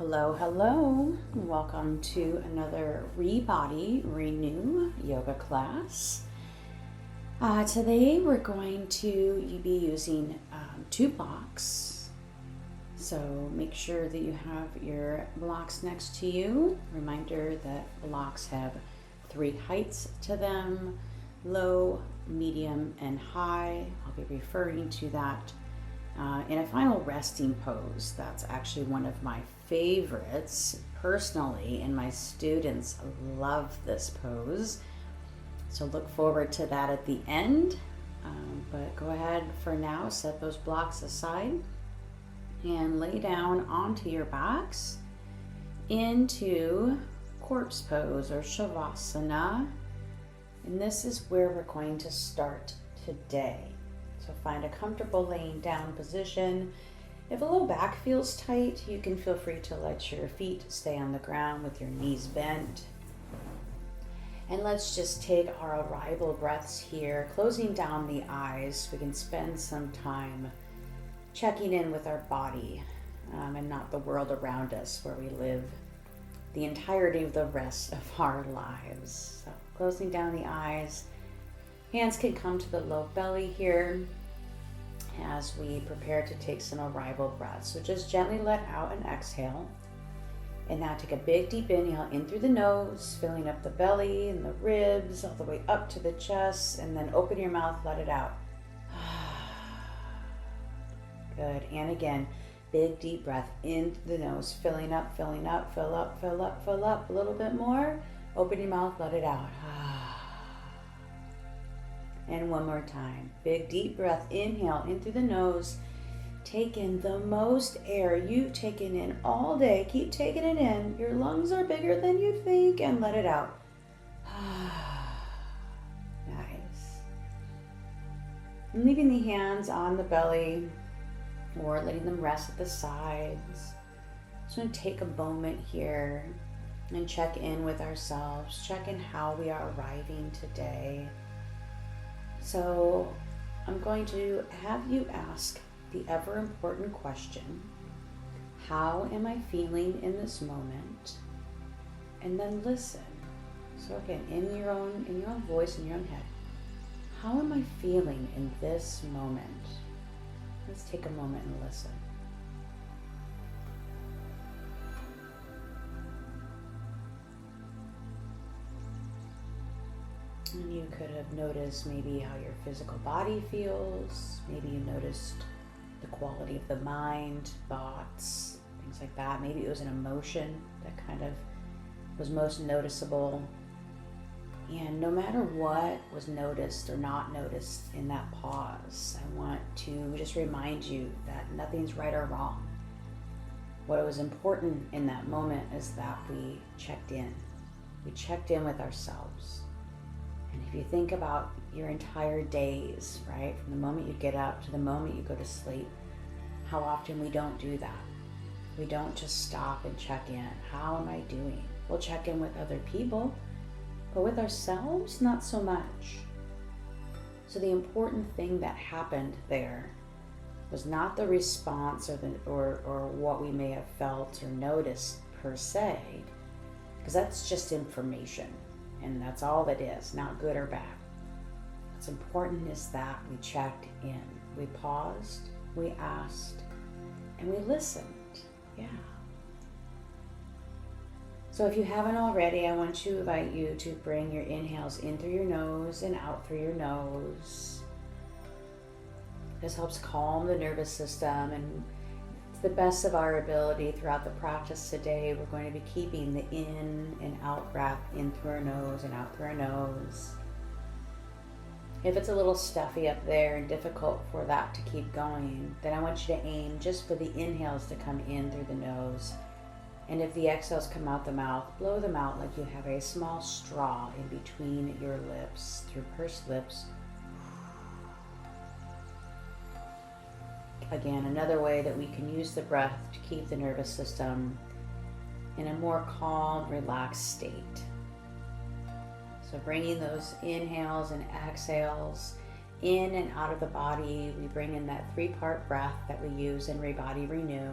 Hello, hello. Welcome to another ReBody Renew yoga class. Today we're going to be using 2 blocks. So make sure that you have your blocks next to you. Reminder that blocks have 3 heights to them: low, medium, and high. I'll be referring to that in a final resting pose. That's actually one of my favorites personally, and my students love this pose. So look forward to that at the end. But go ahead for now, set those blocks aside and lay down onto your backs into corpse pose or shavasana. And this is where we're going to start today. So find a comfortable laying down position. If a low back feels tight, you can feel free to let your feet stay on the ground with your knees bent. And let's just take our arrival breaths here, closing down the eyes. We can spend some time checking in with our body and not the world around us, where we live the entirety of the rest of our lives. So closing down the eyes. Hands can come to the low belly here as we prepare to take some arrival breaths. So just gently let out and exhale. And now take a big deep inhale in through the nose, filling up the belly and the ribs all the way up to the chest, and then open your mouth, let it out. Good. And again, big deep breath in the nose, filling up, fill up, fill up, fill up. A little bit more. Open your mouth, let it out. And one more time. Big deep breath. Inhale in through the nose. Take in the most air you've taken in all day. Keep taking it in. Your lungs are bigger than you think, and let it out. Nice. And leaving the hands on the belly or letting them rest at the sides. Just going to take a moment here and check in with ourselves. Check in how we are arriving today. So I'm going to have you ask the ever important question: how am I feeling in this moment? And then listen. So again, in your own voice, in your own head, how am I feeling in this moment? Let's take a moment and listen. And you could have noticed maybe how your physical body feels. Maybe you noticed the quality of the mind, thoughts, things like that. Maybe it was an emotion that kind of was most noticeable. And no matter what was noticed or not noticed in that pause, I want to just remind you that nothing's right or wrong. What was important in that moment is that we checked in. We checked in with ourselves. And if you think about your entire days, right, from the moment you get up to the moment you go to sleep, how often we don't do that. We don't just stop and check in. How am I doing? We'll check in with other people, but with ourselves, not so much. So the important thing that happened there was not the response or what we may have felt or noticed per se, because that's just information. And that's all that is, not good or bad. What's important is that we checked in. We paused, we asked, and we listened. Yeah. So if you haven't already, I want to invite you to bring your inhales in through your nose and out through your nose. This helps calm the nervous system, and to the best of our ability throughout the practice today, we're going to be keeping the in and out breath in through our nose and out through our nose. If it's a little stuffy up there and difficult for that to keep going, then I want you to aim just for the inhales to come in through the nose. And if the exhales come out the mouth, blow them out like you have a small straw in between your lips, through pursed lips. Again, another way that we can use the breath to keep the nervous system in a more calm, relaxed state. So bringing those inhales and exhales in and out of the body, we bring in that 3-part breath that we use in ReBody Renew.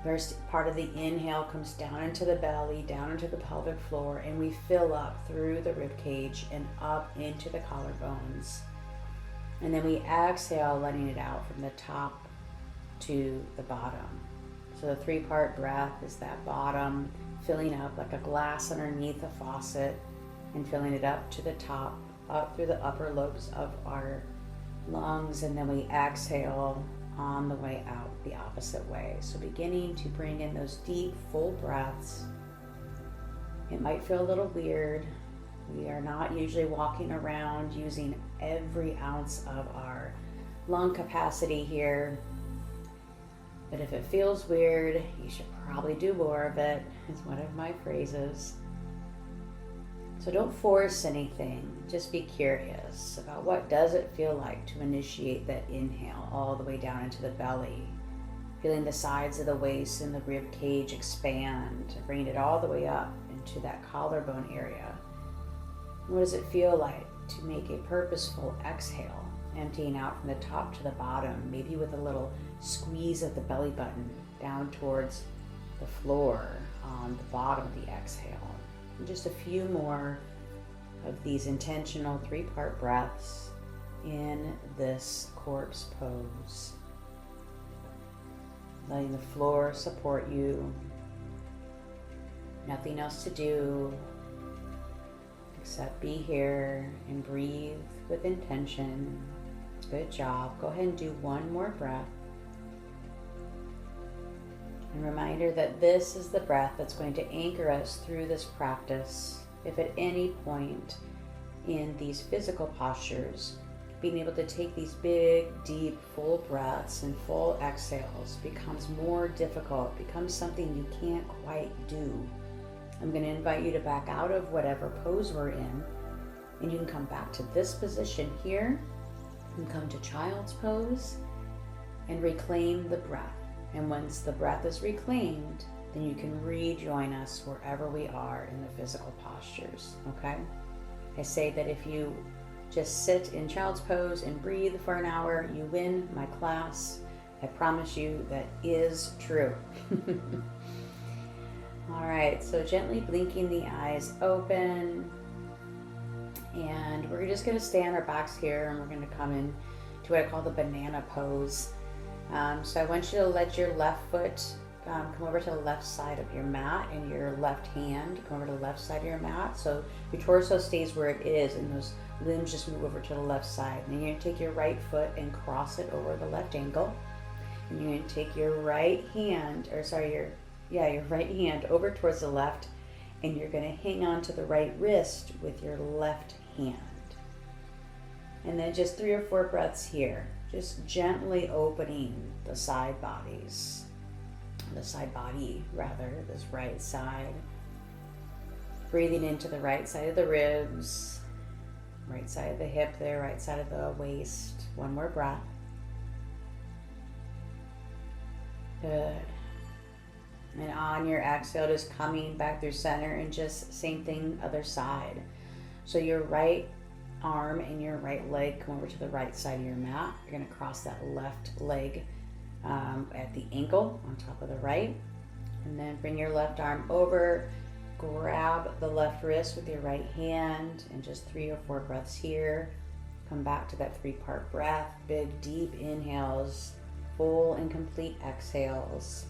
First part of the inhale comes down into the belly, down into the pelvic floor, and we fill up through the rib cage and up into the collarbones. And then we exhale, letting it out from the top to the bottom. So the 3-part breath is that bottom, filling up like a glass underneath a faucet and filling it up to the top, up through the upper lobes of our lungs, and then we exhale on the way out the opposite way. So beginning to bring in those deep, full breaths. It might feel a little weird. We are not usually walking around using every ounce of our lung capacity here. But if it feels weird, you should probably do more of it, is one of my phrases. So don't force anything. Just be curious about what does it feel like to initiate that inhale all the way down into the belly. Feeling the sides of the waist and the rib cage expand, bringing it all the way up into that collarbone area. What does it feel like to make a purposeful exhale, emptying out from the top to the bottom, maybe with a little squeeze of the belly button down towards the floor on the bottom of the exhale. And just a few more of these intentional 3-part breaths in this corpse pose. Letting the floor support you. Nothing else to do except be here and breathe with intention. Good job. Go ahead and do one more breath. And reminder that this is the breath that's going to anchor us through this practice. If at any point in these physical postures, being able to take these big, deep, full breaths and full exhales becomes more difficult, becomes something you can't quite do, I'm going to invite you to back out of whatever pose we're in, and you can come back to this position here and come to child's pose and reclaim the breath. And once the breath is reclaimed, then you can rejoin us wherever we are in the physical postures, okay? I say that if you just sit in child's pose and breathe for an hour, you win my class. I promise you that is true. All right, so gently blinking the eyes open. And we're just gonna stay on our backs here, and we're gonna come in to what I call the banana pose. So I want you to let your left foot come over to the left side of your mat, and your left hand come over to the left side of your mat. So your torso stays where it is, and those limbs just move over to the left side. And then you're going to take your right foot and cross it over the left ankle. And you're going to take your right hand, your right hand over towards the left, and you're going to hang on to the right wrist with your left hand. And then just 3 or 4 breaths here. Just gently opening the side body, this right side. Breathing into the right side of the ribs, right side of the hip there, right side of the waist. One more breath. Good. And on your exhale, just coming back through center, and just same thing, other side. So your right arm and your right leg come over to the right side of your mat. You're going to cross that left leg at the ankle on top of the right, and then bring your left arm over, grab the left wrist with your right hand, and just 3 or 4 breaths here. Come back to that 3-part breath, big deep inhales, full and complete exhales.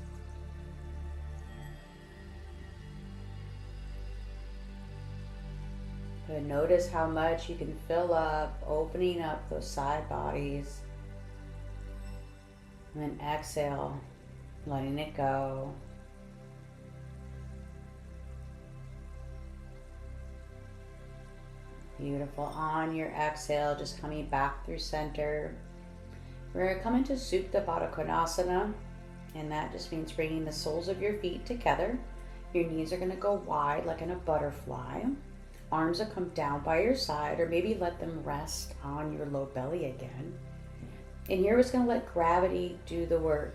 Good. Notice how much you can fill up, opening up those side bodies. And then exhale, letting it go. Beautiful. On your exhale, just coming back through center. We're going to come into Supta Baddha Konasana, and that just means bringing the soles of your feet together. Your knees are going to go wide like in a butterfly. Arms will come down by your side, or maybe let them rest on your low belly again. And here we're just going to let gravity do the work.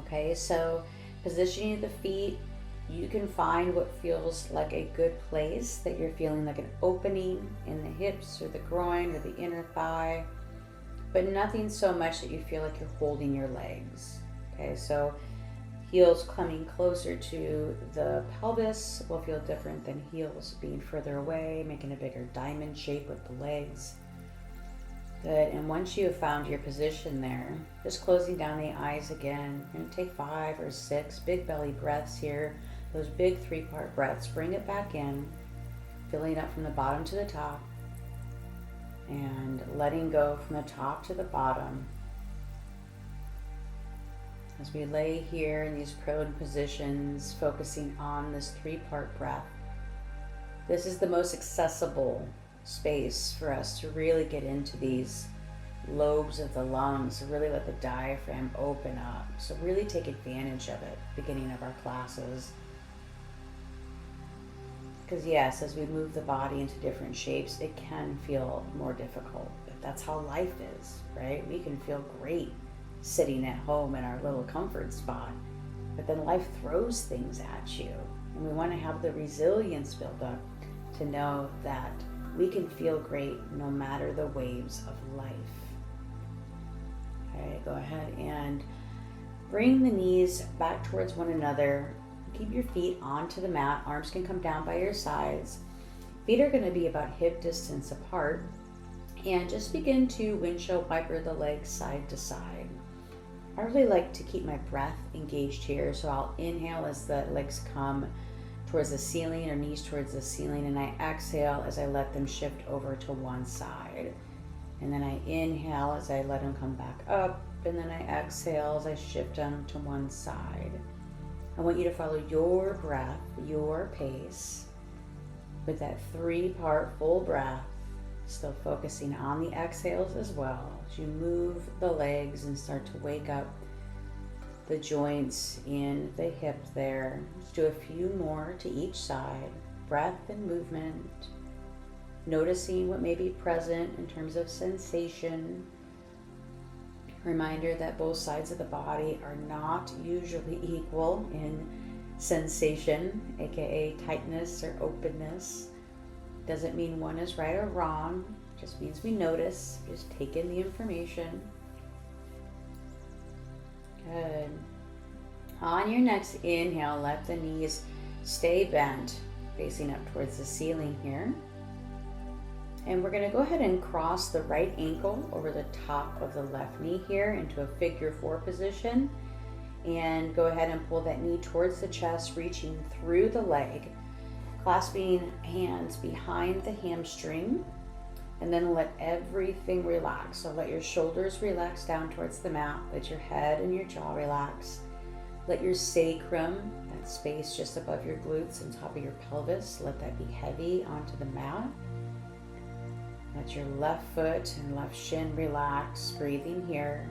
Okay, so positioning the feet, you can find what feels like a good place, that you're feeling like an opening in the hips or the groin or the inner thigh, but nothing so much that you feel like you're holding your legs. Okay, so Heels coming closer to the pelvis will feel different than heels being further away, making a bigger diamond shape with the legs. Good, and once you have found your position there, just closing down the eyes again. You're going to take 5 or 6 big belly breaths here. Those big 3-part breaths. Bring it back in, filling up from the bottom to the top, and letting go from the top to the bottom. As we lay here in these prone positions, focusing on this 3-part breath. This is the most accessible space for us to really get into these lobes of the lungs, to really let the diaphragm open up. So really take advantage of it, beginning of our classes. Because yes, as we move the body into different shapes, it can feel more difficult. But that's how life is, right? We can feel great sitting at home in our little comfort spot, but then life throws things at you. And we want to have the resilience built up to know that we can feel great no matter the waves of life. Okay, go ahead and bring the knees back towards one another. Keep your feet onto the mat. Arms can come down by your sides. Feet are going to be about hip distance apart. And just begin to windshield wiper the legs side to side. I really like to keep my breath engaged here. So I'll inhale as the legs come towards the ceiling, or knees towards the ceiling, and I exhale as I let them shift over to one side. And then I inhale as I let them come back up, and then I exhale as I shift them to one side. I want you to follow your breath, your pace, with that 3-part full breath, still focusing on the exhales as well. As you move the legs and start to wake up the joints in the hip there. Let's do a few more to each side. Breath and movement. Noticing what may be present in terms of sensation. Reminder that both sides of the body are not usually equal in sensation, aka tightness or openness. Doesn't mean one is right or wrong. Just means we notice. Just take in the information. Good. On your next inhale, let the knees stay bent, facing up towards the ceiling here. And we're going to go ahead and cross the right ankle over the top of the left knee here into a figure 4 position. And go ahead and pull that knee towards the chest, reaching through the leg, clasping hands behind the hamstring. And then let everything relax. So let your shoulders relax down towards the mat. Let your head and your jaw relax. Let your sacrum, that space just above your glutes and top of your pelvis, let that be heavy onto the mat. Let your left foot and left shin relax, breathing here.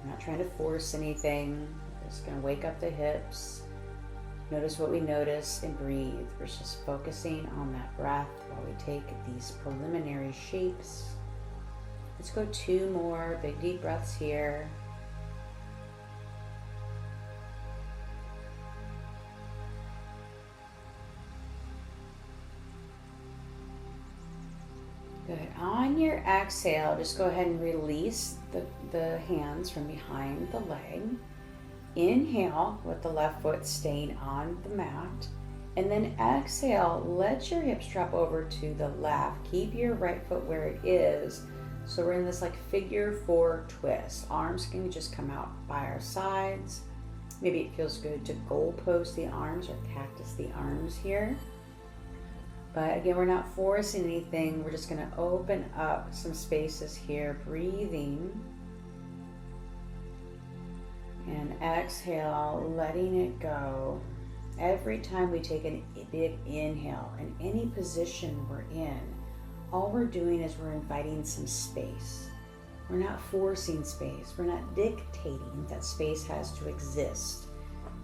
I'm not trying to force anything. I'm just going to wake up the hips. Notice what we notice and breathe. We're just focusing on that breath while we take these preliminary shapes. Let's go 2 more big deep breaths here. Good. On your exhale, just go ahead and release the hands from behind the leg. Inhale with the left foot staying on the mat. And then exhale, let your hips drop over to the left. Keep your right foot where it is. So we're in this like figure 4 twist. Arms can just come out by our sides. Maybe it feels good to goalpost the arms or cactus the arms here. But again, we're not forcing anything. We're just going to open up some spaces here, breathing. And exhale, letting it go. Every time we take a big inhale in any position we're in, all we're doing is we're inviting some space. We're not forcing space. We're not dictating that space has to exist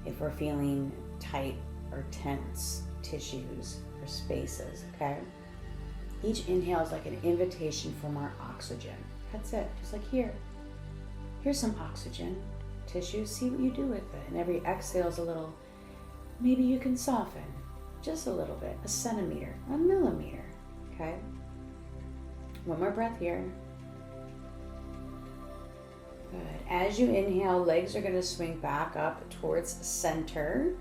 if we're feeling tight or tense tissues or spaces, okay? Each inhale is like an invitation for more oxygen. That's it, just like here. Here's some oxygen. Tissue, see what you do with it. And every exhale is a little, maybe you can soften just a little bit, a centimeter, a millimeter, okay? One more breath here. Good. As you inhale, legs are going to swing back up towards center.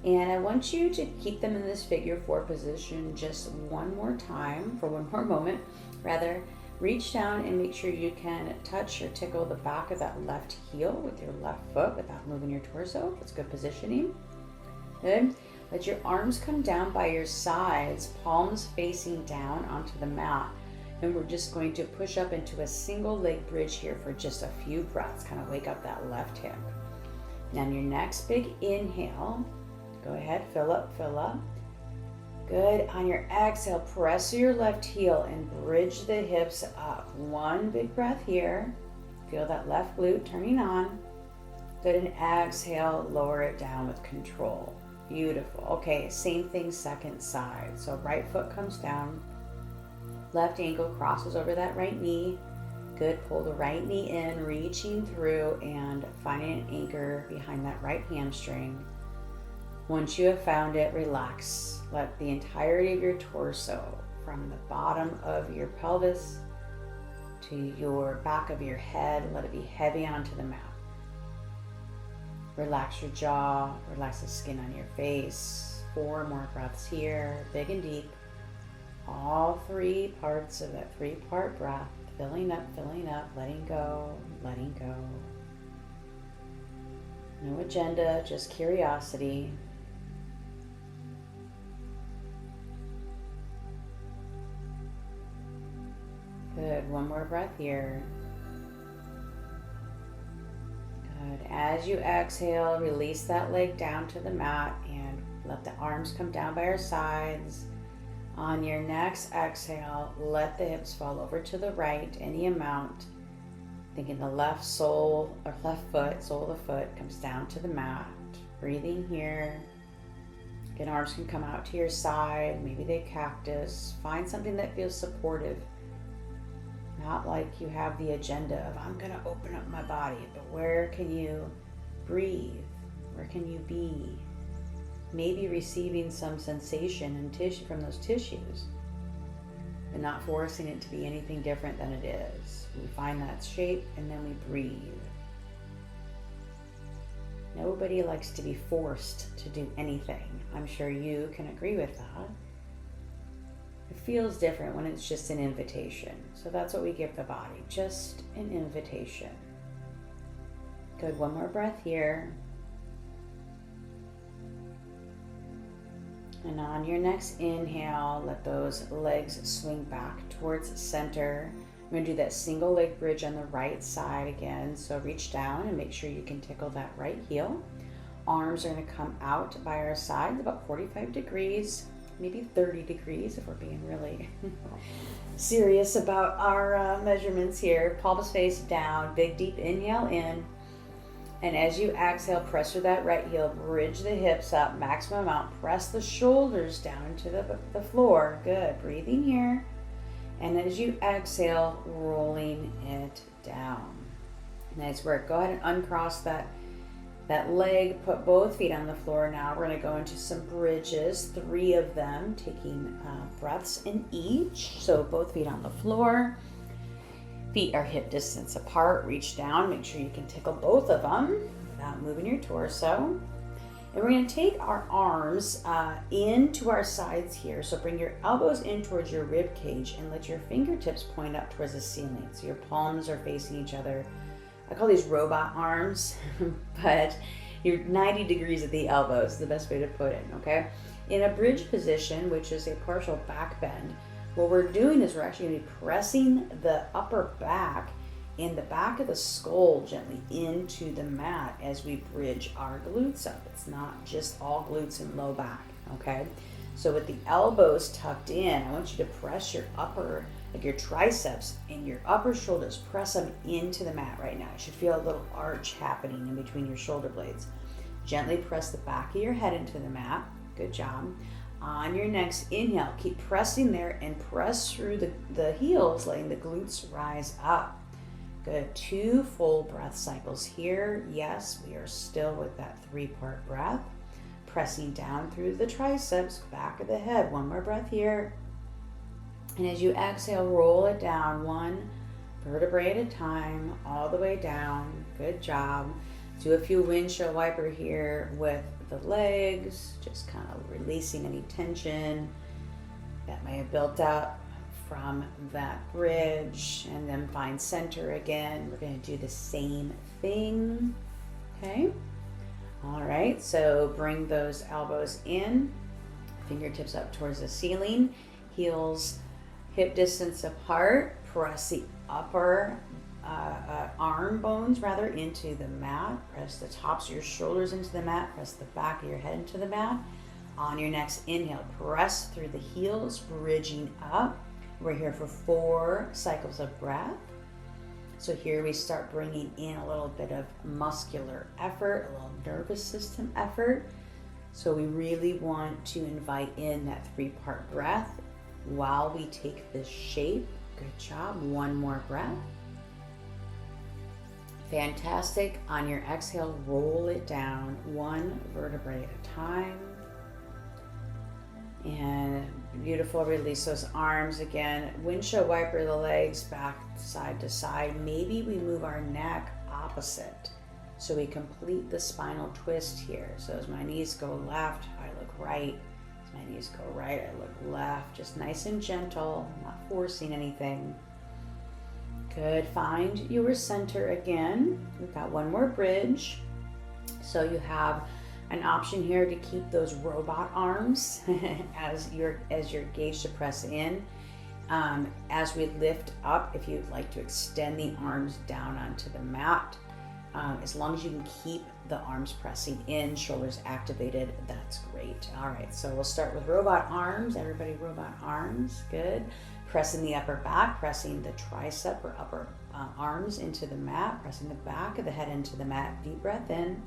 And I want you to keep them in this figure 4 position just one more time, for one more moment. Rather, reach down and make sure you can touch or tickle the back of that left heel with your left foot without moving your torso. That's good positioning. Good. Let your arms come down by your sides, palms facing down onto the mat. And we're just going to push up into a single leg bridge here for just a few breaths. Kind of wake up that left hip. Now on your next big inhale, go ahead, fill up, fill up. Good. On your exhale, press your left heel and bridge the hips up. One big breath here. Feel that left glute turning on. Good. And exhale, lower it down with control. Beautiful. Okay, same thing, second side. So right foot comes down. Left ankle crosses over that right knee. Good. Pull the right knee in, reaching through and finding an anchor behind that right hamstring. Once you have found it, relax. Let the entirety of your torso, from the bottom of your pelvis to your back of your head, let it be heavy onto the mat. Relax your jaw, relax the skin on your face. 4 more breaths here, big and deep. All 3 parts of that 3-part breath, filling up, letting go, letting go. No agenda, just curiosity. Good. One more breath here. Good. As you exhale, release that leg down to the mat and let the arms come down by your sides. On your next exhale, let the hips fall over to the right, any amount. Thinking the left sole or left foot, sole of the foot comes down to the mat. Breathing here. Again, arms can come out to your side. Maybe they cactus. Find something that feels supportive. Not like you have the agenda of, I'm going to open up my body, but where can you breathe? Where can you be? Maybe receiving some sensation and tissue from those tissues, but not forcing it to be anything different than it is. We find that shape and then we breathe. Nobody likes to be forced to do anything. I'm sure you can agree with that. It feels different when it's just an invitation. So that's what we give the body, just an invitation. Good, one more breath here. And on your next inhale, let those legs swing back towards center. We're going to do that single leg bridge on the right side again. So reach down and make sure you can tickle that right heel. Arms are going to come out by our sides about 45 degrees, maybe 30 degrees if we're being really serious about our measurements here. Palms face down, big deep inhale in. And as you exhale, press through that right heel, bridge the hips up, maximum amount, press the shoulders down to the floor. Good, breathing here. And as you exhale, rolling it down. Nice work. Go ahead and uncross that leg, put both feet on the floor. Now we're going to go into some bridges, 3 of them, taking breaths in each. So both feet on the floor. Feet are hip distance apart. Reach down. Make sure you can tickle both of them without moving your torso. And we're going to take our arms into our sides here. So bring your elbows in towards your rib cage and let your fingertips point up towards the ceiling. So your palms are facing each other. I call these robot arms, but you're 90 degrees at the elbows, is the best way to put it, okay? In a bridge position, which is a partial back bend, what we're doing is we're actually going to be pressing the upper back and the back of the skull gently into the mat as we bridge our glutes up. It's not just all glutes and low back, okay? So with the elbows tucked in, I want you to press your upper, like your triceps and your upper shoulders, press them into the mat right now. You should feel a little arch happening in between your shoulder blades. Gently press the back of your head into the mat. Good job. On your next inhale, keep pressing there and press through the heels, letting the glutes rise up. Good. 2 full breath cycles here. Yes, we are still with that 3-part breath. Pressing down through the triceps, back of the head. 1 more breath here. And as you exhale, roll it down. 1 vertebrae at a time, all the way down. Good job. Do a few windshield wiper here with the legs, just kind of releasing any tension that may have built up from that bridge, and then find center again. We're going to do the same thing. Okay. All right. So bring those elbows in, fingertips up towards the ceiling, heels hip distance apart. Press the upper arm bones into the mat. Press the tops of your shoulders into the mat. Press the back of your head into the mat. On your next inhale, press through the heels, bridging up. We're here for 4 cycles of breath. So here we start bringing in a little bit of muscular effort, a little nervous system effort. So we really want to invite in that 3-part breath while we take this shape. Good job. 1 more breath. Fantastic. On your exhale, roll it down 1 vertebrae at a time. And beautiful. Release those arms again. Windshield wiper the legs back side to side. Maybe we move our neck opposite so we complete the spinal twist here. So as my knees go left, I look right. As my knees go right, I look left. Just nice and gentle, not forcing anything. Good. Find your center again. We've got 1 more bridge. So you have an option here to keep those robot arms as you're engaged to press in. As we lift up, if you'd like to extend the arms down onto the mat, as long as you can keep the arms pressing in, shoulders activated, that's great. All right, so we'll start with robot arms. Everybody, robot arms. Good. Pressing the upper back, pressing the tricep or upper arms into the mat, pressing the back of the head into the mat. Deep breath in.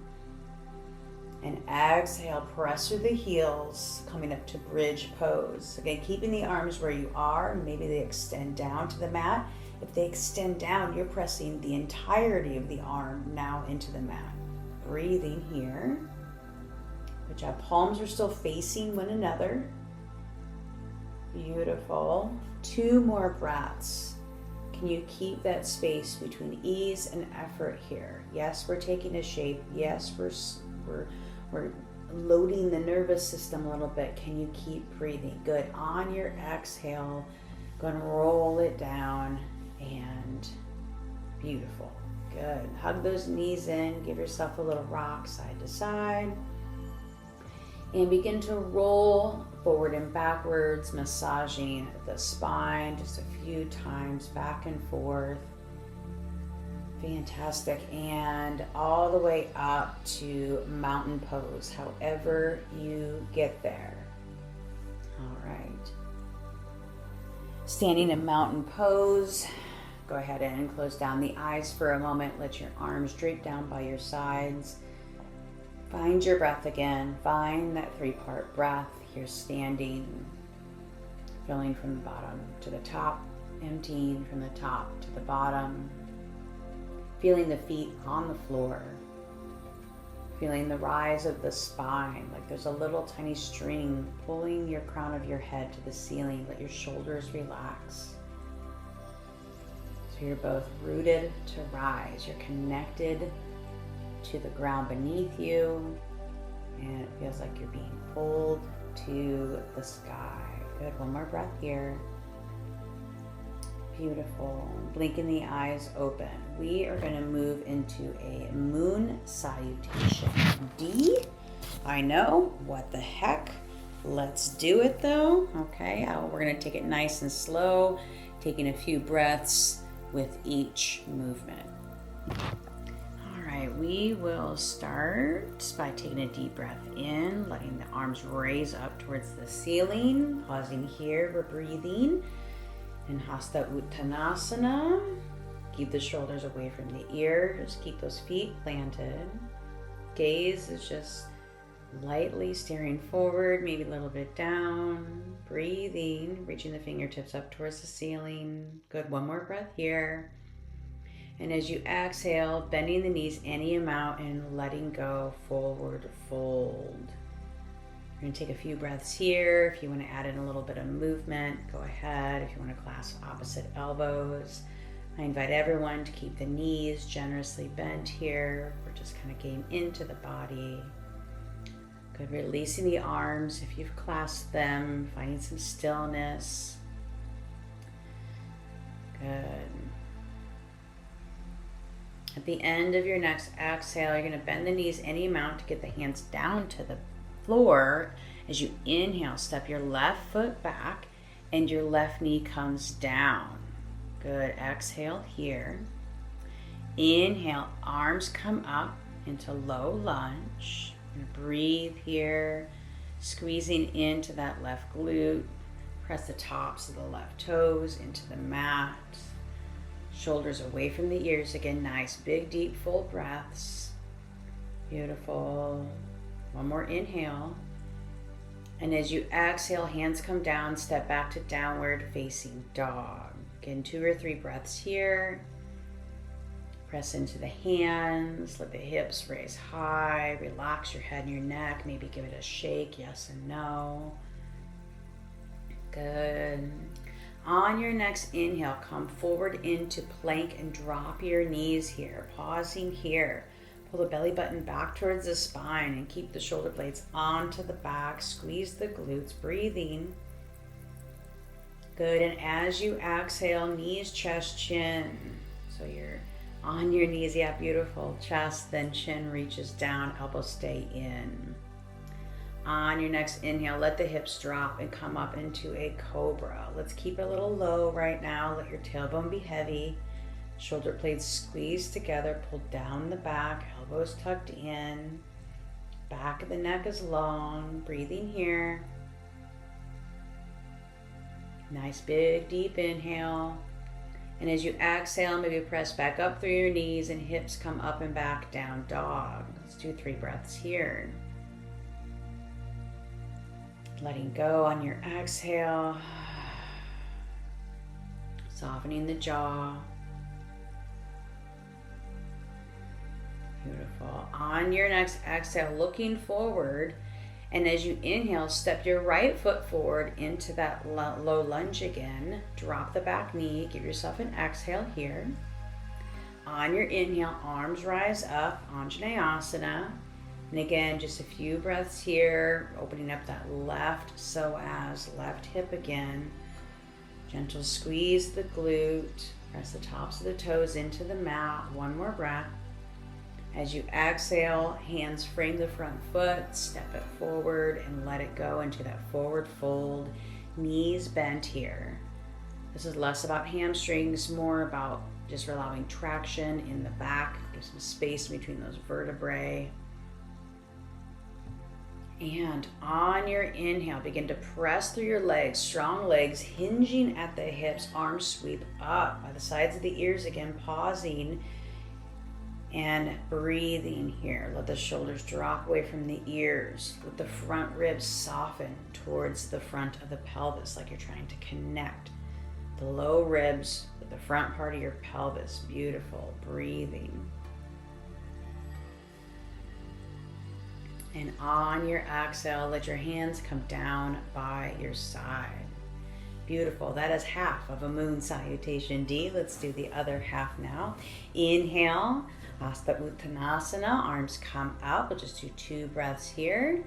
And exhale, press through the heels, coming up to bridge pose. Again, keeping the arms where you are. Maybe they extend down to the mat. If they extend down, you're pressing the entirety of the arm now into the mat. Breathing here. Good job. Palms are still facing one another. Beautiful. 2 more breaths. Can you keep that space between ease and effort here? Yes, we're taking a shape. Yes, we're loading the nervous system a little bit. Can you keep breathing? Good. On your exhale, go and roll it down, and beautiful. Good. Hug those knees in. Give yourself a little rock side to side. And begin to roll forward and backwards, massaging the spine just a few times back and forth. Fantastic. And all the way up to mountain pose, however you get there. All right. Standing in mountain pose, go ahead and close down the eyes for a moment. Let your arms drape down by your sides. Find your breath again. Find that 3-part breath. You're standing, filling from the bottom to the top, emptying from the top to the bottom. Feeling the feet on the floor. Feeling the rise of the spine, like there's a little tiny string pulling your crown of your head to the ceiling. Let your shoulders relax. So you're both rooted to rise. You're connected to the ground beneath you, and it feels like you're being pulled to the sky. Good. 1 more breath here. Beautiful. Blinking the eyes open. We are going to move into a moon salutation. D. I know. What the heck? Let's do it though. Okay. We're going to take it nice and slow, taking a few breaths with each movement. We will start by taking a deep breath in, letting the arms raise up towards the ceiling. Pausing here, we're breathing in Hasta Uttanasana. Keep the shoulders away from the ear. Just keep those feet planted. Gaze is just lightly steering forward, maybe a little bit down. Breathing, reaching the fingertips up towards the ceiling. Good. 1 more breath here. And as you exhale, bending the knees any amount and letting go, forward fold. You're going to take a few breaths here. If you want to add in a little bit of movement, go ahead. If you want to clasp opposite elbows, I invite everyone to keep the knees generously bent here. We're just kind of getting into the body. Good, releasing the arms if you've clasped them, finding some stillness. Good. At the end of your next exhale, you're going to bend the knees any amount to get the hands down to the floor. As you inhale, step your left foot back and your left knee comes down. Good. Exhale here. Inhale, arms come up into low lunge. And breathe here, squeezing into that left glute. Press the tops of the left toes into the mat. Shoulders away from the ears. Again, nice, big, deep, full breaths. Beautiful. One more inhale. And as you exhale, hands come down, step back to downward facing dog. Again, 2 or 3 breaths here. Press into the hands, let the hips raise high, relax your head and your neck, maybe give it a shake, yes and no. Good. On your next inhale, come forward into plank and drop your knees here. Pausing here. Pull the belly button back towards the spine and keep the shoulder blades onto the back. Squeeze the glutes, breathing. Good, and as you exhale, knees, chest, chin. So you're on your knees, yeah, beautiful. Chest, then chin reaches down, elbows stay in. On your next inhale, let the hips drop and come up into a cobra. Let's keep it a little low right now. Let your tailbone be heavy. Shoulder blades squeeze together, pull down the back, elbows tucked in. Back of the neck is long, breathing here. Nice big deep inhale. And as you exhale, maybe press back up through your knees and hips come up and back, down dog. Let's do 3 breaths here. Letting go on your exhale. Softening the jaw. Beautiful. On your next exhale, looking forward. And as you inhale, step your right foot forward into that low lunge again. Drop the back knee. Give yourself an exhale here. On your inhale, arms rise up, Anjaneyasana. And again, just a few breaths here, opening up that left psoas, left hip again. Gentle squeeze the glute. Press the tops of the toes into the mat. One more breath. As you exhale, hands frame the front foot, step it forward and let it go into that forward fold. Knees bent here. This is less about hamstrings, more about just allowing traction in the back. Give some space between those vertebrae. And on your inhale, begin to press through your legs, strong legs, hinging at the hips, arms sweep up by the sides of the ears again, pausing. And breathing here. Let the shoulders drop away from the ears. Let the front ribs soften towards the front of the pelvis, like you're trying to connect the low ribs with the front part of your pelvis. Beautiful. Breathing. And on your exhale, let your hands come down by your side. Beautiful. That is half of a moon salutation D. Let's do the other half now. Inhale. Hasta Uttanasana, arms come up. We'll just do 2 breaths here.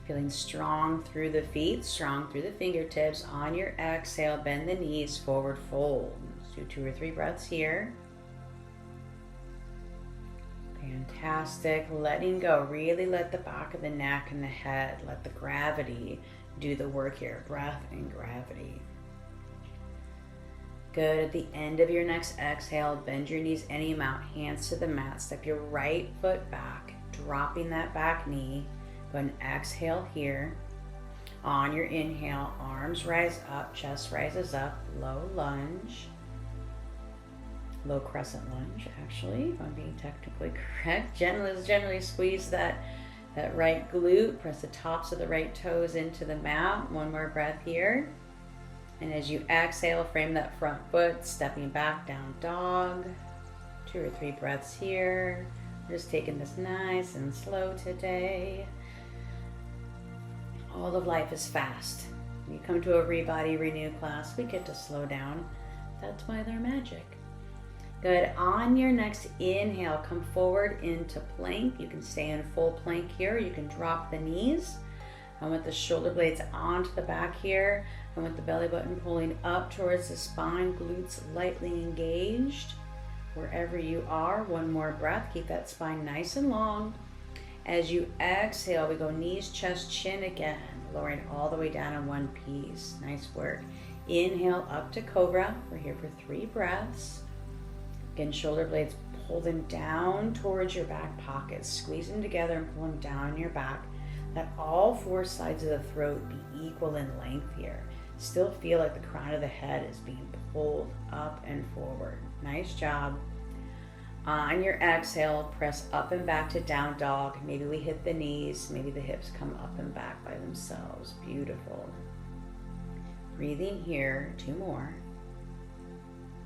Feeling strong through the feet, strong through the fingertips. On your exhale, bend the knees, forward fold. Let's do 2 or 3 breaths here. Fantastic. Letting go. Really let the back of the neck and the head, let the gravity do the work here. Breath and gravity. Good. At the end of your next exhale, bend your knees any amount, hands to the mat. Step your right foot back, dropping that back knee. Go ahead and exhale here. On your inhale, arms rise up, chest rises up, low lunge. Low crescent lunge, actually, if I'm being technically correct. Generally squeeze that right glute. Press the tops of the right toes into the mat. One more breath here. And as you exhale, frame that front foot, stepping back, down dog. 2 or 3 breaths here. We're just taking this nice and slow today. All of life is fast. When you come to a ReBody Renew class, we get to slow down. That's why they're magic. Good. On your next inhale, come forward into plank. You can stay in full plank here. You can drop the knees. I want the shoulder blades onto the back here. I want the belly button pulling up towards the spine, glutes lightly engaged. Wherever you are, one more breath. Keep that spine nice and long. As you exhale, we go knees, chest, chin again, lowering all the way down in one piece. Nice work. Inhale up to cobra. We're here for 3 breaths. Again, shoulder blades, pull them down towards your back pockets. Squeeze them together and pull them down your back. Let all 4 sides of the throat be equal in length here. Still feel like the crown of the head is being pulled up and forward. Nice job. On your exhale, press up and back to down dog. Maybe we hit the knees, maybe the hips come up and back by themselves. Beautiful. Breathing here, 2 more.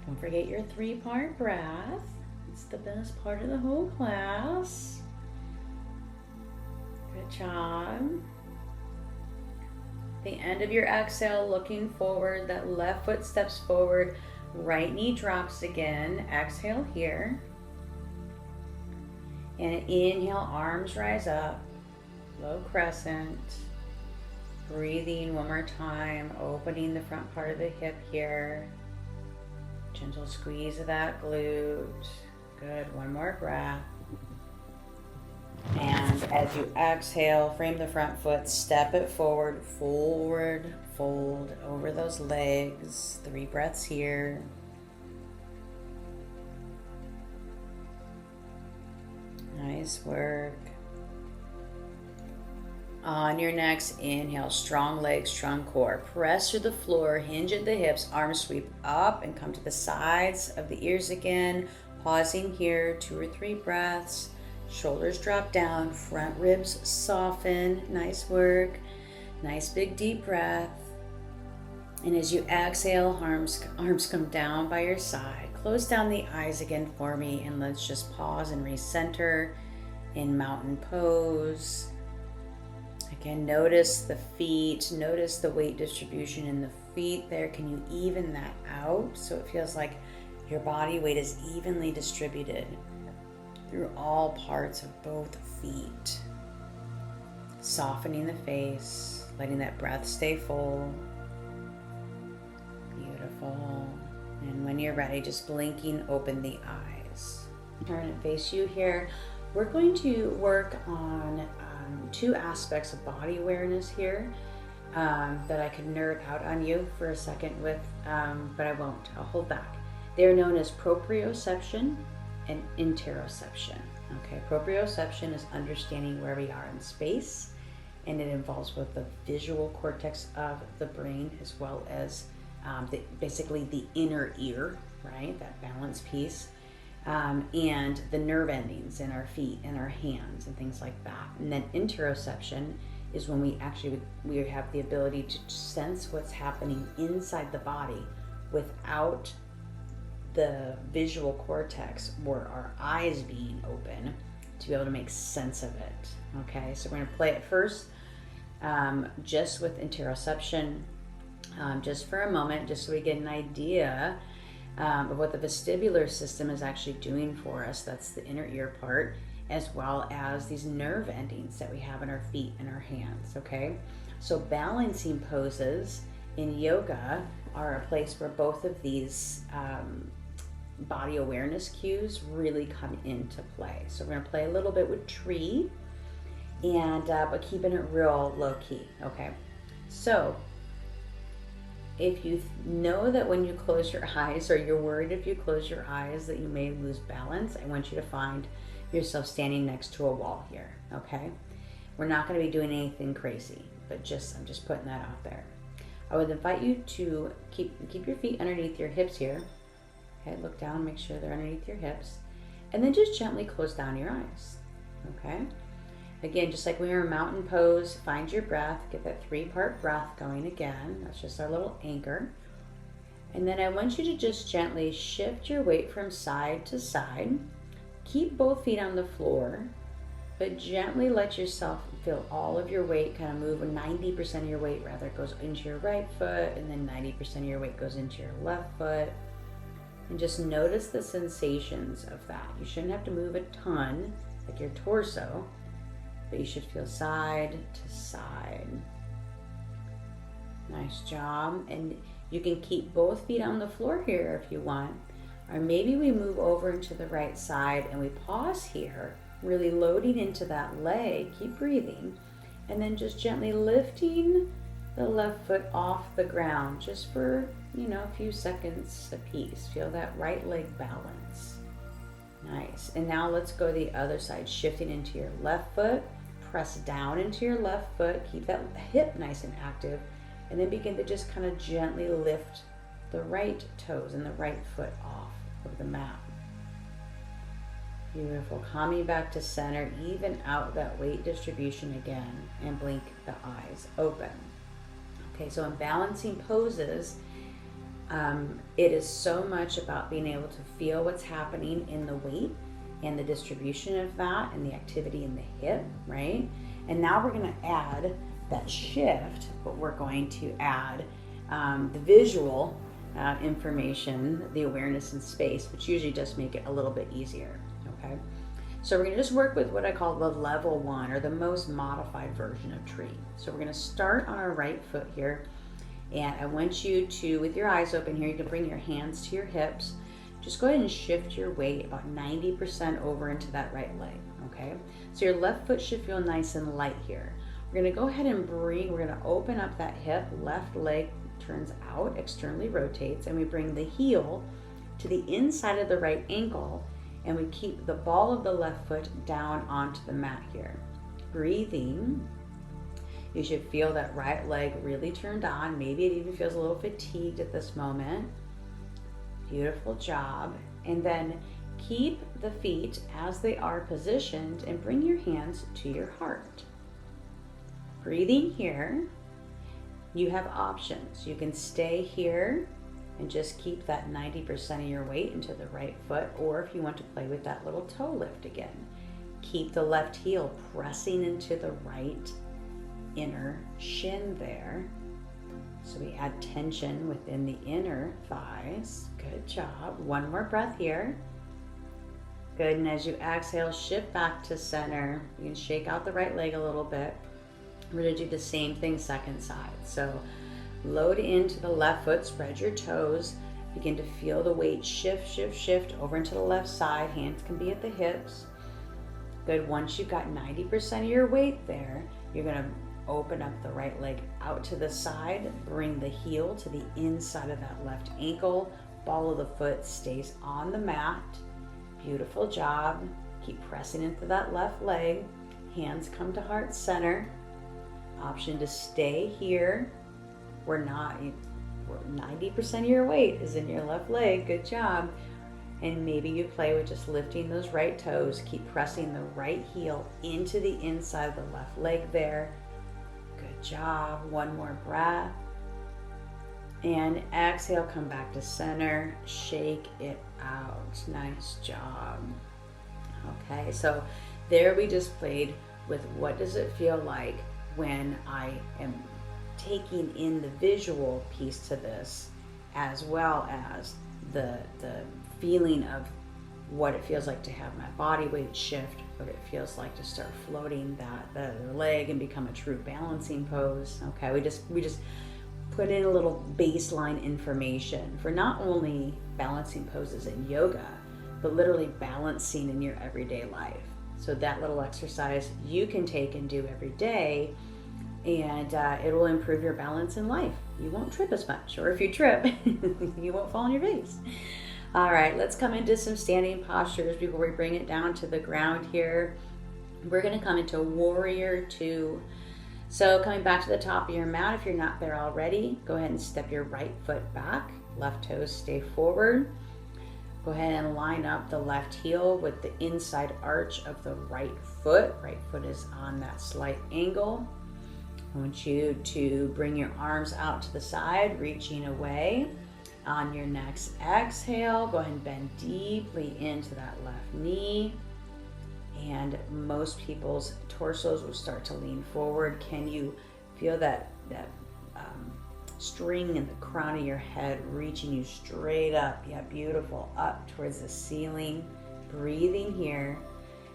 Don't forget your 3-part breath. It's the best part of the whole class. Good job. The end of your exhale, looking forward, that left foot steps forward, right knee drops again. Exhale here. And inhale, arms rise up, low crescent. Breathing one more time, opening the front part of the hip here. Gentle squeeze of that glute. Good, one more breath. And as you exhale, frame the front foot, step it forward, fold over those legs. 3 breaths here. Nice work. On your next inhale, strong legs, strong core. Press through the floor, hinge at the hips, arms sweep up and come to the sides of the ears again. Pausing here, 2 or 3 breaths. Shoulders drop down, front ribs soften. Nice work. Nice big deep breath. And as you exhale, arms come down by your side. Close down the eyes again for me, and let's just pause and recenter in mountain pose. Again, notice the feet, notice the weight distribution in the feet there. Can you even that out so it feels like your body weight is evenly distributed through all parts of both feet? Softening the face, letting that breath stay full. Beautiful. And when you're ready, just blinking, open the eyes. Turn and face you here. We're going to work on 2 aspects of body awareness here that I could nerd out on you for a second with, but I won't. I'll hold back. They're known as proprioception and interoception. Okay, proprioception is understanding where we are in space, and it involves both the visual cortex of the brain as well as basically the inner ear, right? That balance piece. And the nerve endings in our feet and our hands and things like that. And then interoception is when we have the ability to sense what's happening inside the body without the visual cortex or our eyes being open to be able to make sense of it. Okay, so we're going to play it first just with interoception, just for a moment, just so we get an idea of what the vestibular system is actually doing for us. That's the inner ear part, as well as these nerve endings that we have in our feet and our hands. Okay, so balancing poses in yoga are a place where both of these body awareness cues really come into play. So we're going to play a little bit with tree, and but keeping it real low key. Okay, so if you know that when you close your eyes, or you're worried if you close your eyes that you may lose balance, I want you to find yourself standing next to a wall here, okay? We're not going to be doing anything crazy, but I'm just putting that out there. I would invite you to keep your feet underneath your hips here. Okay, look down, make sure they're underneath your hips, and then just gently close down your eyes, okay? Again, just like we were in mountain pose, find your breath, get that 3-part breath going again. That's just our little anchor. And then I want you to just gently shift your weight from side to side. Keep both feet on the floor, but gently let yourself feel all of your weight kind of move. 90% of your weight rather goes into your right foot, and then 90% of your weight goes into your left foot. And just notice the sensations of that. You shouldn't have to move a ton, like your torso, but you should feel side to side. Nice job. And you can keep both feet on the floor here if you want. Or maybe we move over into the right side and we pause here, really loading into that leg. Keep breathing. And then just gently lifting the left foot off the ground just for, a few seconds a piece. Feel that right leg balance. Nice. And now let's go the other side, shifting into your left foot. Press down into your left foot. Keep that hip nice and active. And then begin to just kind of gently lift the right toes and the right foot off of the mat. Beautiful. Coming back to center, even out that weight distribution again, and blink the eyes open. Okay, so in balancing poses, it is so much about being able to feel what's happening in the weight and the distribution of that and the activity in the hip, right? And now we're going to add that shift, but we're going to add the visual information, the awareness in space, which usually does make it a little bit easier, okay? So we're going to just work with what I call the level 1 or the most modified version of tree. So we're going to start on our right foot here, and I want you to, with your eyes open here, you can bring your hands to your hips. Just go ahead and shift your weight about 90% over into that right leg, okay? So your left foot should feel nice and light here. We're going to go ahead and we're going to open up that hip, left leg turns out, externally rotates, and we bring the heel to the inside of the right ankle, and we keep the ball of the left foot down onto the mat here. Breathing. You should feel that right leg really turned on. Maybe it even feels a little fatigued at this moment. Beautiful job. And then keep the feet as they are positioned and bring your hands to your heart. Breathing here. You have options. You can stay here and just keep that 90% of your weight into the right foot, or if you want to play with that little toe lift again, keep the left heel pressing into the right inner shin there. So we add tension within the inner thighs. Good job. One more breath here. Good, and as you exhale, shift back to center. You can shake out the right leg a little bit. We're going to do the same thing second side. So load into the left foot, spread your toes, begin to feel the weight shift over into the left side. Hands can be at the hips. Good, once you've got 90% of your weight there, you're going to open up the right leg out to the side, bring the heel to the inside of that left ankle, ball of the foot stays on the mat. Beautiful job. Keep pressing into that left leg. Hands come to heart center. Option to stay here. We're 90% of your weight is in your left leg. Good job. And maybe you play with just lifting those right toes. Keep pressing the right heel into the inside of the left leg there. Good job. One more breath. And exhale, come back to center. Shake it out. Nice job. Okay, so there we just played with what does it feel like when I am taking in the visual piece to this, as well as the feeling of what it feels like to have my body weight shift, what it feels like to start floating the leg and become a true balancing pose. Okay, we just put in a little baseline information for not only balancing poses in yoga, but literally balancing in your everyday life. So that little exercise you can take and do every day, and it will improve your balance in life. You won't trip as much, or if you trip, you won't fall on your face. All right, let's come into some standing postures before we bring it down to the ground here. We're gonna come into Warrior 2. So coming back to the top of your mat, if you're not there already, go ahead and step your right foot back, left toes stay forward. Go ahead and line up the left heel with the inside arch of the right foot. Right foot is on that slight angle. I want you to bring your arms out to the side, reaching away. On your next exhale, go ahead and bend deeply into that left knee. And most people's torsos will start to lean forward. Can you feel that string in the crown of your head, reaching you straight up. Yeah, beautiful. Up towards the ceiling. Breathing here.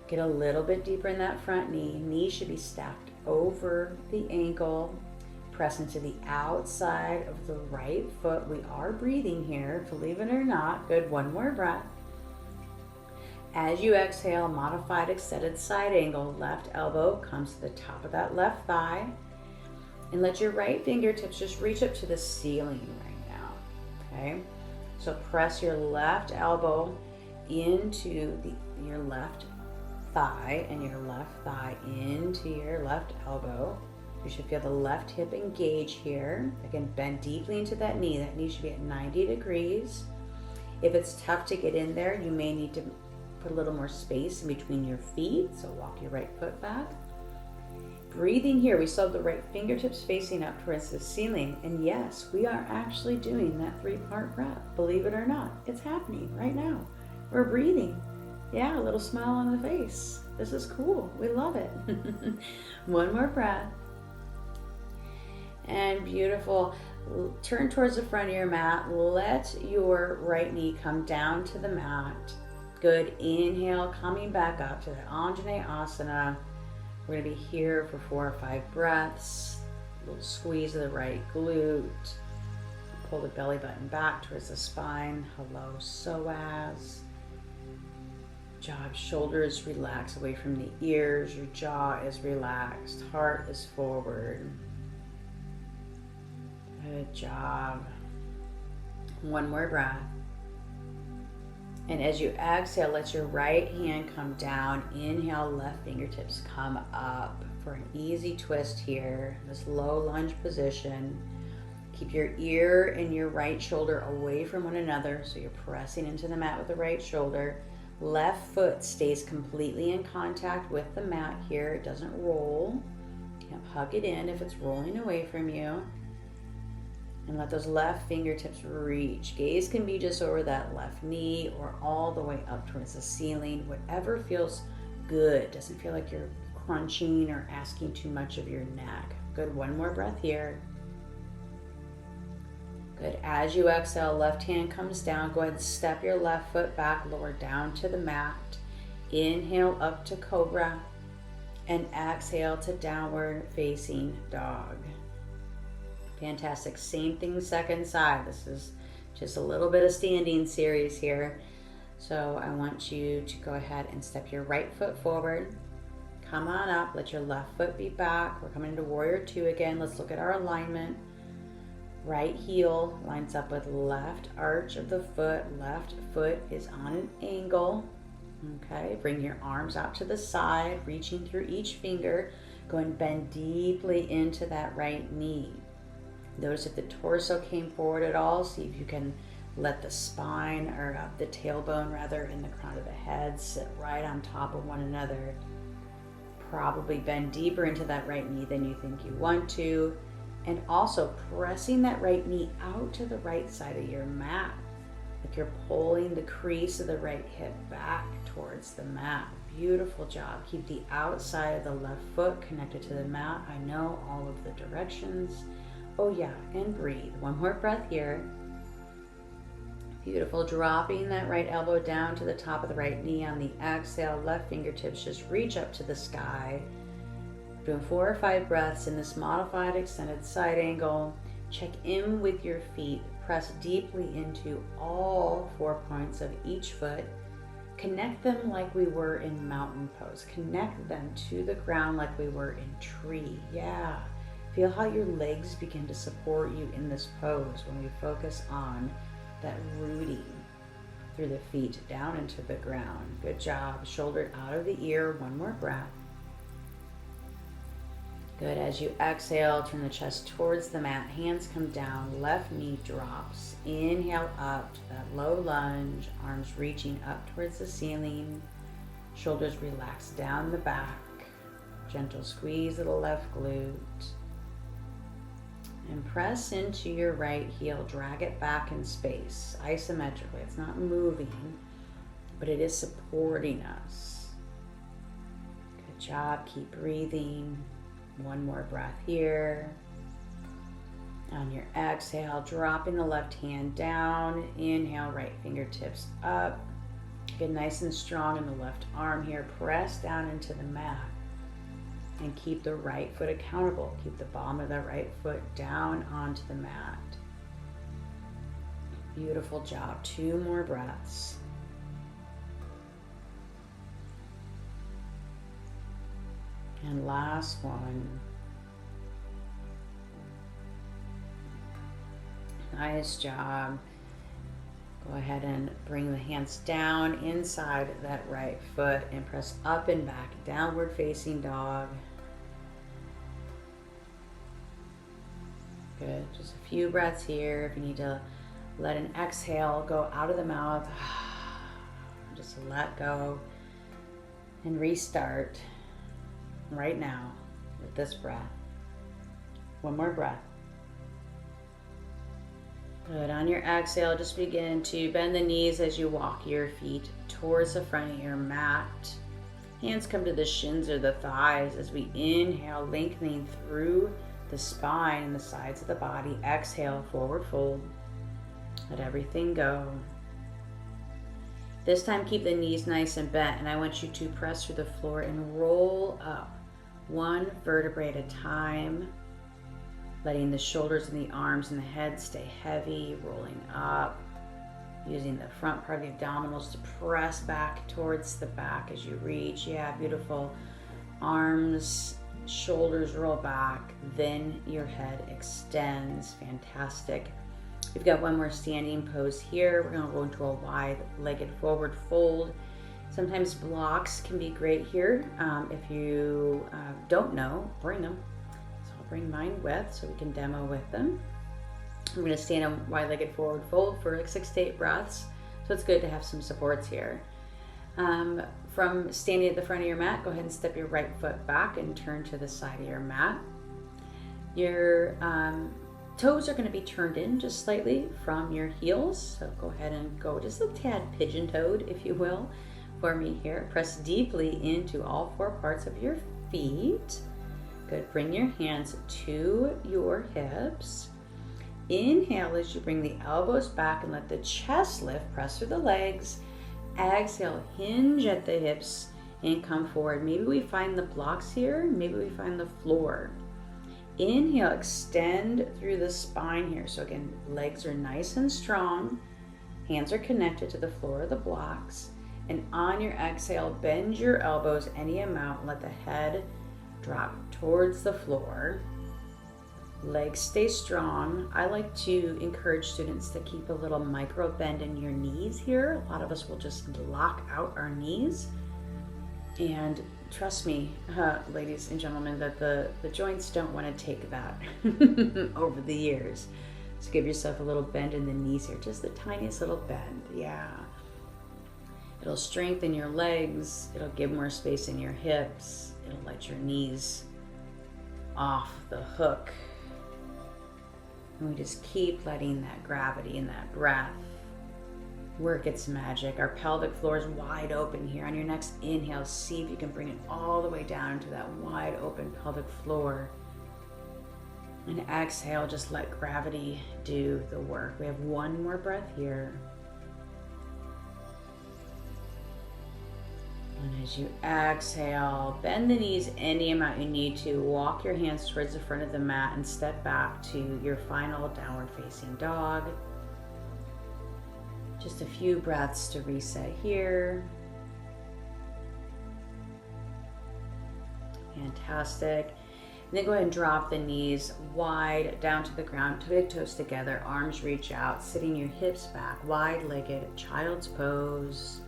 Get a little bit deeper in that front knee. Knee should be stacked over the ankle. Press into the outside of the right foot. We are breathing here, believe it or not. Good, one more breath. As you exhale, modified extended side angle. Left elbow comes to the top of that left thigh. And let your right fingertips just reach up to the ceiling right now, okay? So press your left elbow into your left thigh and your left thigh into your left elbow. You should feel the left hip engage here. Again, bend deeply into that knee. That knee should be at 90 degrees. If it's tough to get in there, you may need to put a little more space in between your feet. So walk your right foot back. Breathing here, we still have the right fingertips facing up towards the ceiling. And yes, we are actually doing that 3-part breath. Believe it or not, it's happening right now. We're breathing. Yeah, a little smile on the face. This is cool. We love it. One more breath. And beautiful. Turn towards the front of your mat. Let your right knee come down to the mat. Good. Inhale, coming back up to the Anjaneyasana. We're going to be here for 4 or 5 breaths. A little squeeze of the right glute. Pull the belly button back towards the spine. Hello, psoas. Shoulders relax away from the ears. Your jaw is relaxed. Heart is forward. Good job. One more breath. And as you exhale, let your right hand come down. Inhale, left fingertips come up for an easy twist here. This low lunge position. Keep your ear and your right shoulder away from one another. So you're pressing into the mat with the right shoulder. Left foot stays completely in contact with the mat here. It doesn't roll. Hug it in if it's rolling away from you. And let those left fingertips reach. Gaze can be just over that left knee or all the way up towards the ceiling. Whatever feels good. Doesn't feel like you're crunching or asking too much of your neck. Good, one more breath here. Good, as you exhale, left hand comes down. Go ahead and step your left foot back, lower down to the mat. Inhale up to cobra. And exhale to downward facing dog. Fantastic. Same thing second side. This is just a little bit of standing series here. So I want you to go ahead and step your right foot forward. Come on up. Let your left foot be back. We're coming into Warrior 2 again. Let's look at our alignment. Right heel lines up with left arch of the foot. Left foot is on an angle. Okay. Bring your arms out to the side, reaching through each finger. Go and bend deeply into that right knee. Notice if the torso came forward at all. See if you can let the spine, or the tailbone rather, in the crown of the head sit right on top of one another. Probably bend deeper into that right knee than you think you want to. And also pressing that right knee out to the right side of your mat. Like you're pulling the crease of the right hip back towards the mat. Beautiful job. Keep the outside of the left foot connected to the mat. I know all of the directions. Oh yeah, and breathe. One more breath here. Beautiful. Dropping that right elbow down to the top of the right knee on the exhale. Left fingertips just reach up to the sky. Doing 4 or 5 breaths in this modified extended side angle. Check in with your feet. Press deeply into all 4 points of each foot. Connect them like we were in mountain pose. Connect them to the ground like we were in tree. Yeah. Feel how your legs begin to support you in this pose when we focus on that rooting through the feet down into the ground. Good job. Shoulder out of the ear. One more breath. Good. As you exhale, turn the chest towards the mat. Hands come down. Left knee drops. Inhale up to that low lunge. Arms reaching up towards the ceiling. Shoulders relax down the back. Gentle squeeze of the left glute. And press into your right heel. Drag it back in space, isometrically. It's not moving, but it is supporting us. Good job. Keep breathing. One more breath here. On your exhale, dropping the left hand down. Inhale, right fingertips up. Get nice and strong in the left arm here. Press down into the mat. And keep the right foot accountable. Keep the bottom of the right foot down onto the mat. Beautiful job. 2 more breaths. And last one. Nice job. Go ahead and bring the hands down inside that right foot and press up and back. Downward facing dog. Good. Just a few breaths here. If you need to let an exhale go out of the mouth, just let go and restart right now with this breath. One more breath. Good. On your exhale, just begin to bend the knees as you walk your feet towards the front of your mat. Hands come to the shins or the thighs as we inhale, lengthening through the spine and the sides of the body. Exhale, forward fold. Let everything go. This time, keep the knees nice and bent, and I want you to press through the floor and roll up 1 vertebrae at a time. Letting the shoulders and the arms and the head stay heavy, rolling up. Using the front part of the abdominals to press back towards the back as you reach. Yeah, beautiful. Arms, shoulders roll back, then your head extends. Fantastic. We've got one more standing pose here. We're going to go into a wide-legged forward fold. Sometimes blocks can be great here. If you don't know, bring them. Bring mine with so we can demo with them. I'm going to stand in wide-legged forward fold for like 6 to 8 breaths. So it's good to have some supports here. From standing at the front of your mat, go ahead and step your right foot back and turn to the side of your mat. Your toes are going to be turned in just slightly from your heels. So go ahead and go just a tad pigeon-toed, if you will, for me here. Press deeply into all 4 parts of your feet. Good. Bring your hands to your hips. Inhale as you bring the elbows back and let the chest lift. Press through the legs. Exhale, hinge at the hips and come forward. Maybe we find the blocks here. Maybe we find the floor. Inhale, extend through the spine here. So again, legs are nice and strong. Hands are connected to the floor of the blocks. And on your exhale, bend your elbows any amount. Let the head drop towards the floor. Legs stay strong. I like to encourage students to keep a little micro bend in your knees here. A lot of us will just lock out our knees. And trust me, ladies and gentlemen, that the joints don't want to take that over the years. So give yourself a little bend in the knees here. Just the tiniest little bend. Yeah. It'll strengthen your legs. It'll give more space in your hips. It'll let your knees off the hook. And we just keep letting that gravity and that breath work its magic. Our pelvic floor is wide open here. On your next inhale, see if you can bring it all the way down to that wide open pelvic floor. And exhale, just let gravity do the work. We have 1 more breath here. And as you exhale, bend the knees any amount you need to. Walk your hands towards the front of the mat and step back to your final downward facing dog. Just a few breaths to reset here. Fantastic. And then go ahead and drop the knees wide down to the ground, big toes together, arms reach out, sitting your hips back, wide-legged, child's pose.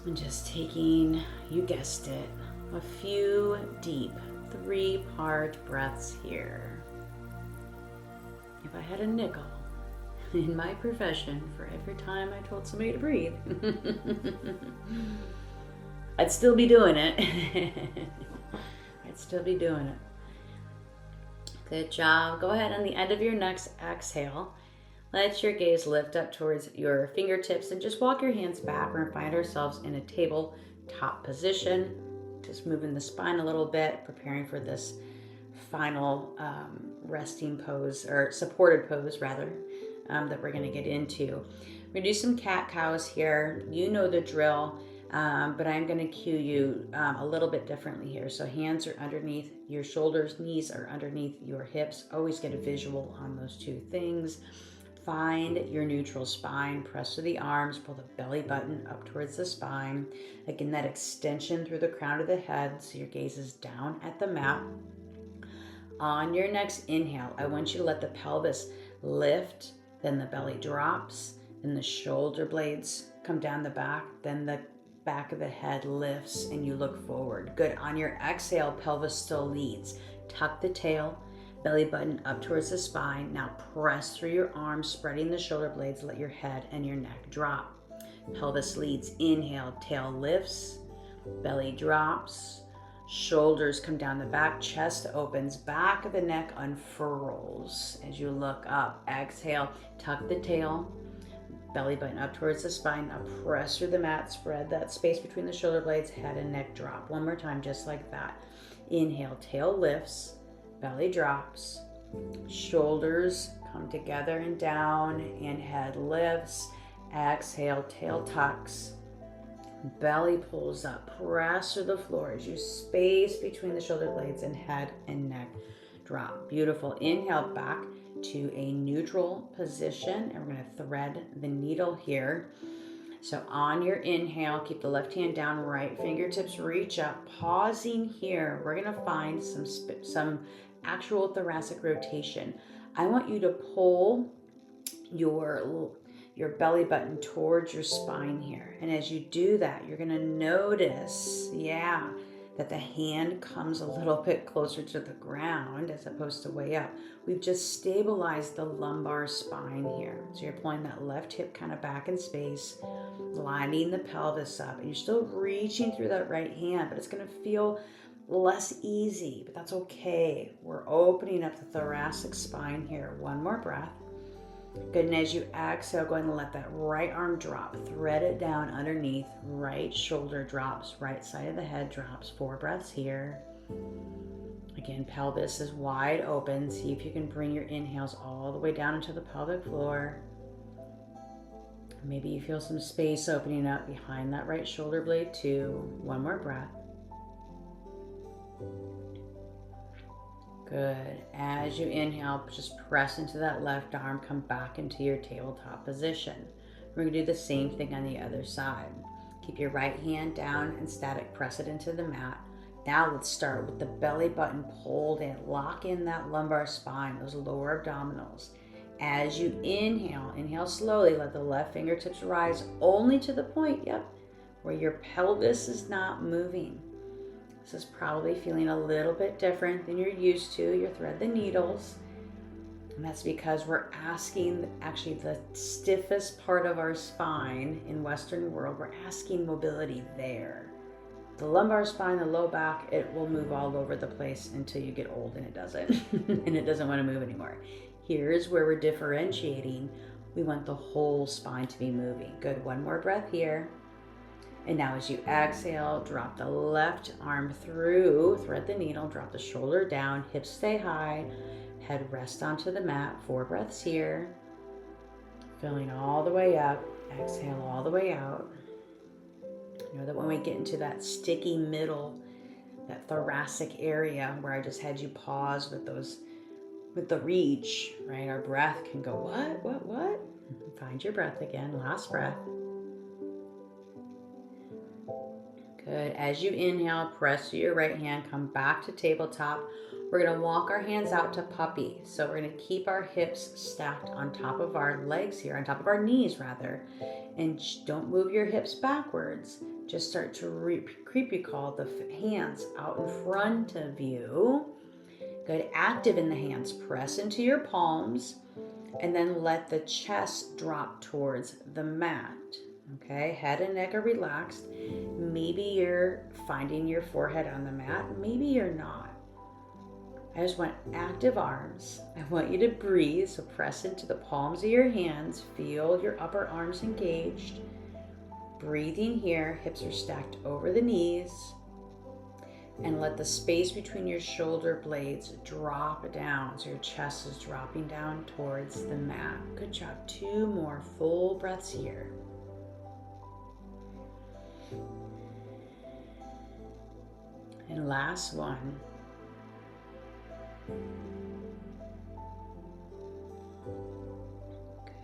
And just taking, you guessed it, a few deep 3-part breaths here. If I had a nickel in my profession for every time I told somebody to breathe, I'd still be doing it. I'd still be doing it. Good job. Go ahead on the end of your next exhale. Let your gaze lift up towards your fingertips and just walk your hands back. We're going to find ourselves in a tabletop position. Just moving the spine a little bit, preparing for this final resting pose, or supported pose rather, that we're going to get into. We're going to do some cat-cows here. You know the drill, but I'm going to cue you a little bit differently here. So hands are underneath your shoulders, knees are underneath your hips. Always get a visual on those two things. Find your neutral spine, press through the arms, pull the belly button up towards the spine. Again, that extension through the crown of the head, so your gaze is down at the mat. On your next inhale, I want you to let the pelvis lift, then the belly drops, then the shoulder blades come down the back, then the back of the head lifts and you look forward. Good. On your exhale, pelvis still leads. Tuck the tail, belly button up towards the spine. Now press through your arms, spreading the shoulder blades. Let your head and your neck drop. Pelvis leads. Inhale, tail lifts, belly drops, shoulders come down the back, chest opens, back of the neck unfurls as you look up. Exhale, tuck the tail, belly button up towards the spine. Now press through the mat, spread that space between the shoulder blades, head and neck drop. One more time, just like that. Inhale, tail lifts, belly drops, shoulders come together and down, and head lifts. Exhale, tail tucks, belly pulls up, press through the floor as you space between the shoulder blades, and head and neck drop. Beautiful. Inhale back to a neutral position, and we're going to thread the needle here. So on your inhale, keep the left hand down, right fingertips reach up. Pausing here, we're going to find some actual thoracic rotation. I want you to pull your belly button towards your spine here. And as you do that, you're going to notice, that the hand comes a little bit closer to the ground as opposed to way up. We've just stabilized the lumbar spine here. So you're pulling that left hip kind of back in space, lining the pelvis up, and you're still reaching through that right hand, but it's going to feel less easy, but that's okay. We're opening up the thoracic spine here. One more breath. Good, and as you exhale, go ahead and let that right arm drop. Thread it down underneath. Right shoulder drops. Right side of the head drops. 4 breaths here. Again, pelvis is wide open. See if you can bring your inhales all the way down into the pelvic floor. Maybe you feel some space opening up behind that right shoulder blade too. One more breath. Good. As you inhale, just press into that left arm, come back into your tabletop position. We're going to do the same thing on the other side. Keep your right hand down and static, press it into the mat. Now let's start with the belly button pulled in. Lock in that lumbar spine, those lower abdominals. As you inhale slowly, let the left fingertips rise only to the point, where your pelvis is not moving. This is probably feeling a little bit different than you're used to. You thread the needles. And that's because we're asking, actually the stiffest part of our spine in Western world, we're asking mobility there. The lumbar spine, the low back, it will move all over the place until you get old and it doesn't. And it doesn't want to move anymore. Here's where we're differentiating. We want the whole spine to be moving. Good, one more breath here. And now as you exhale, drop the left arm through, thread the needle, drop the shoulder down, hips stay high, head rest onto the mat. 4 breaths here. Filling all the way up, exhale all the way out. You know that when we get into that sticky middle, that thoracic area where I just had you pause with the reach, right? Our breath can go, what? Find your breath again, last breath. Good. As you inhale, press to your right hand, come back to tabletop. We're going to walk our hands out to puppy. So we're going to keep our hips stacked on top of our legs here, on top of our knees rather. And don't move your hips backwards. Just start to creepy crawl the hands out in front of you. Good. Active in the hands. Press into your palms and then let the chest drop towards the mat. Okay, head and neck are relaxed. Maybe you're finding your forehead on the mat. Maybe you're not. I just want active arms. I want you to breathe. So press into the palms of your hands. Feel your upper arms engaged. Breathing here. Hips are stacked over the knees. and let the space between your shoulder blades drop down. So your chest is dropping down towards the mat. Good job. 2 more full breaths here. And last one.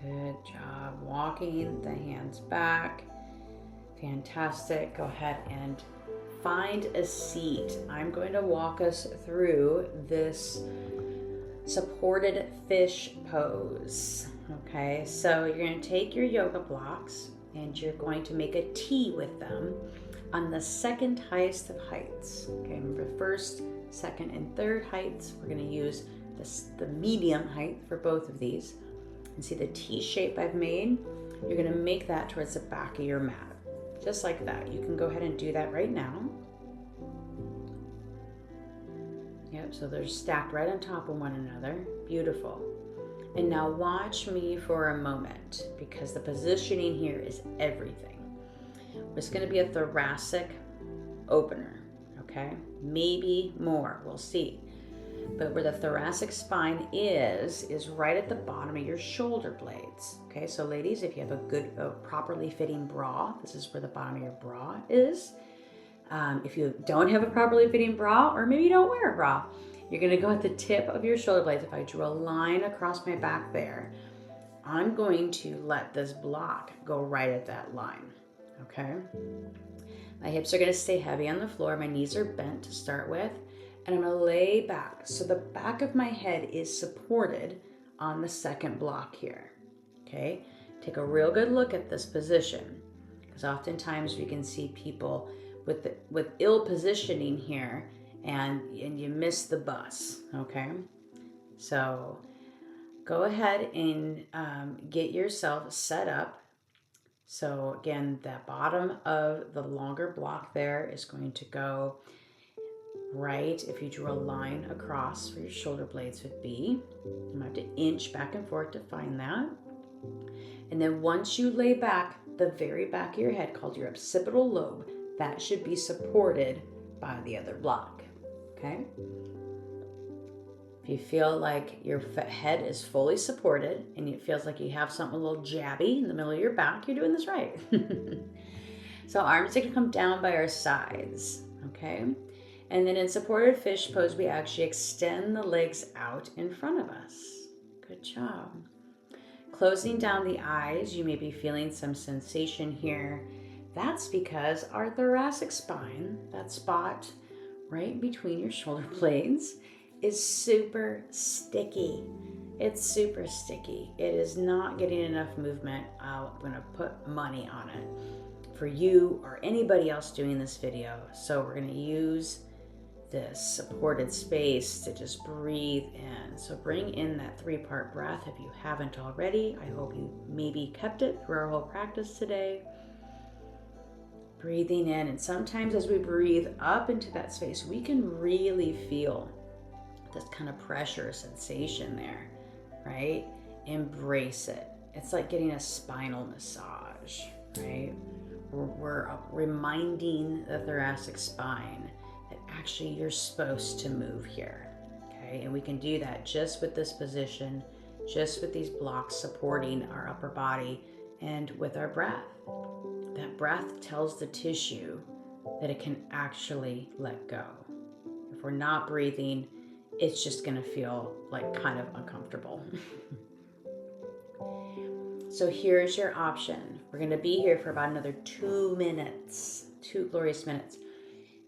Good job. Walking the hands back. Fantastic. Go ahead and find a seat. I'm going to walk us through this supported fish pose. Okay, so you're going to take your yoga blocks and you're going to make a T with them on the second highest of heights. Okay, remember first, second, and third heights. We're going to use the medium height for both of these. And see the T shape I've made? You're going to make that towards the back of your mat. Just like that. You can go ahead and do that right now. Yep, so they're stacked right on top of one another. Beautiful. And now watch me for a moment, because the positioning here is everything. It's going to be a thoracic opener, okay? Maybe more, we'll see. But where the thoracic spine is right at the bottom of your shoulder blades. Okay, so ladies, if you have a good, properly fitting bra, this is where the bottom of your bra is. If you don't have a properly fitting bra, or maybe you don't wear a bra, you're gonna go at the tip of your shoulder blades. If I drew a line across my back there, I'm going to let this block go right at that line, okay? My hips are gonna stay heavy on the floor. My knees are bent to start with. And I'm gonna lay back. So the back of my head is supported on the second block here, okay? Take a real good look at this position, because oftentimes we can see people with ill positioning here and you miss the bus, okay? So go ahead and get yourself set up. So again, the bottom of the longer block there is going to go right, if you drew a line across where your shoulder blades would be. You might have to inch back and forth to find that. And then once you lay back, the very back of your head, called your occipital lobe, that should be supported by the other block, okay? If you feel like your head is fully supported and it feels like you have something a little jabby in the middle of your back, you're doing this right. So arms are gonna come down by our sides, okay? And then in supported fish pose, we actually extend the legs out in front of us. Good job. Closing down the eyes, you may be feeling some sensation here. That's because our thoracic spine, that spot right between your shoulder blades, is super sticky. It's super sticky. It is not getting enough movement. I'm gonna put money on it for you or anybody else doing this video. So we're gonna use this supported space to just breathe in. So bring in that 3-part breath if you haven't already. I hope you maybe kept it through our whole practice today. Breathing in, and sometimes as we breathe up into that space, we can really feel this kind of pressure sensation there, right? Embrace it. It's like getting a spinal massage, right? We're reminding the thoracic spine that actually you're supposed to move here, okay? And we can do that just with this position, just with these blocks supporting our upper body, and with our breath. That breath tells the tissue that it can actually let go. If we're not breathing, it's just gonna feel like kind of uncomfortable. So here's your option. We're gonna be here for about another 2 minutes, 2 glorious minutes.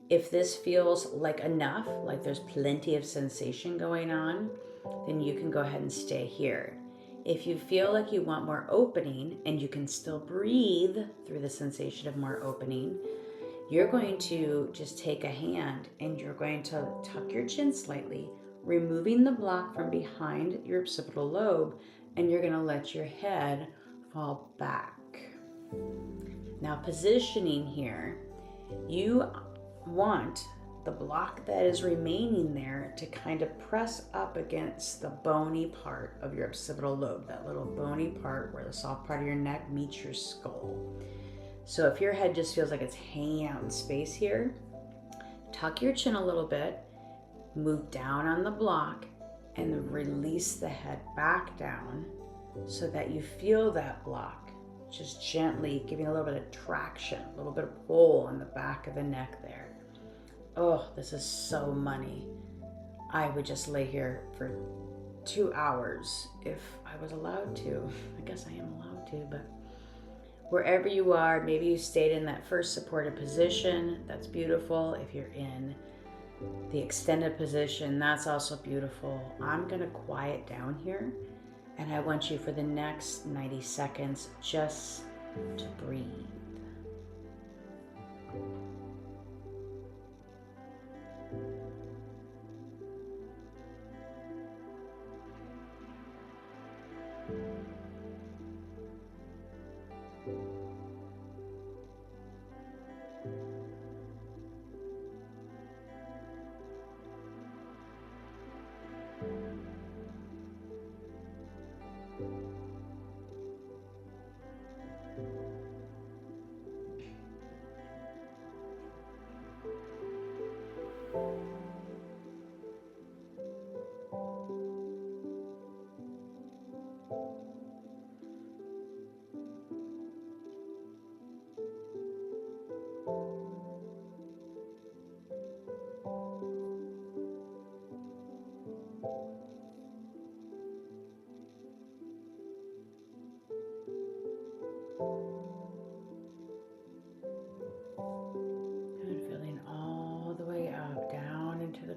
If this feels like enough, like there's plenty of sensation going on, then you can go ahead and stay here. If you feel like you want more opening and you can still breathe through the sensation of more opening, you're going to just take a hand and you're going to tuck your chin slightly, removing the block from behind your occipital lobe, and you're going to let your head fall back. Now positioning here, you want the block that is remaining there to kind of press up against the bony part of your occipital lobe, that little bony part where the soft part of your neck meets your skull. So if your head just feels like it's hanging out in space here, tuck your chin a little bit, move down on the block, and release the head back down so that you feel that block just gently giving a little bit of traction, a little bit of pull on the back of the neck there. Oh, this is so money. I would just lay here for 2 hours if I was allowed to. I guess I am allowed to, but wherever you are, maybe you stayed in that first supported position. That's beautiful. If you're in the extended position, that's also beautiful. I'm gonna quiet down here, and I want you for the next 90 seconds just to breathe.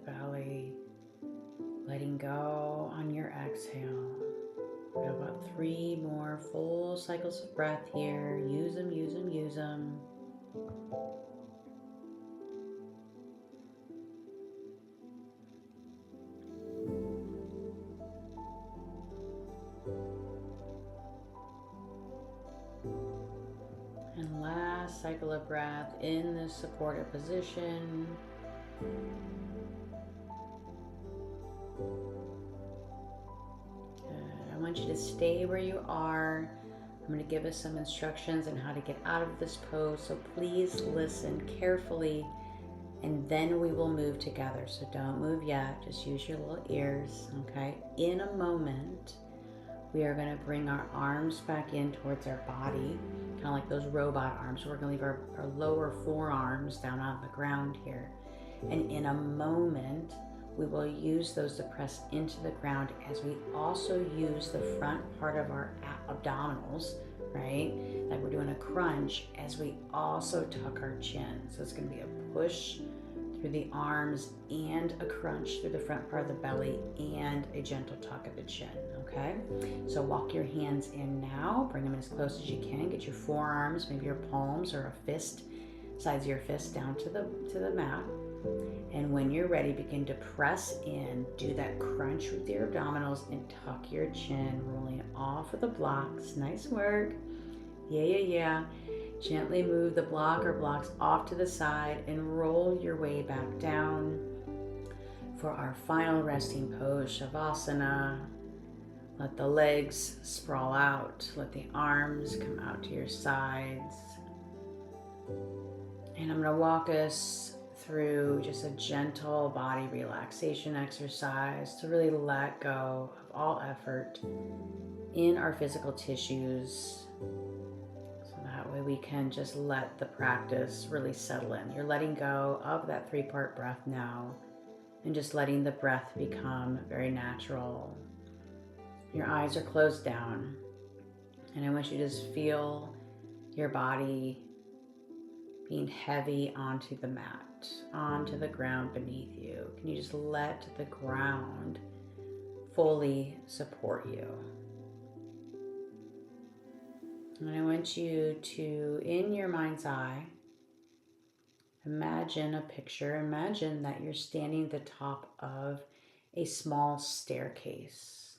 Belly, letting go on your exhale. We have about 3 more full cycles of breath here. Use them, use them, use them. And last cycle of breath in this supported position. I want you to stay where you are. I'm going to give us some instructions on how to get out of this pose, so please listen carefully, and then we will move together. So don't move yet, just use your little ears, okay? In a moment, we are going to bring our arms back in towards our body, kind of like those robot arms. So we're going to leave our lower forearms down on the ground here. And in a moment, we will use those to press into the ground as we also use the front part of our abdominals, right? Like we're doing a crunch as we also tuck our chin. So it's going to be a push through the arms and a crunch through the front part of the belly and a gentle tuck of the chin, okay? So walk your hands in now, bring them as close as you can. Get your forearms, maybe your palms or a fist, sides of your fist down to the mat. And when you're ready, begin to press in, do that crunch with your abdominals and tuck your chin, rolling off of the blocks. Nice work. Yeah. Gently move the block or blocks off to the side and roll your way back down for our final resting pose, Shavasana. Let the legs sprawl out. Let the arms come out to your sides. And I'm going to walk us through just a gentle body relaxation exercise to really let go of all effort in our physical tissues, so that way we can just let the practice really settle in. You're letting go of that 3-part breath now and just letting the breath become very natural. Your eyes are closed down, and I want you to just feel your body being heavy onto the mat, onto the ground beneath you. Can you just let the ground fully support you? And I want you to, in your mind's eye, imagine a picture. Imagine that you're standing at the top of a small staircase.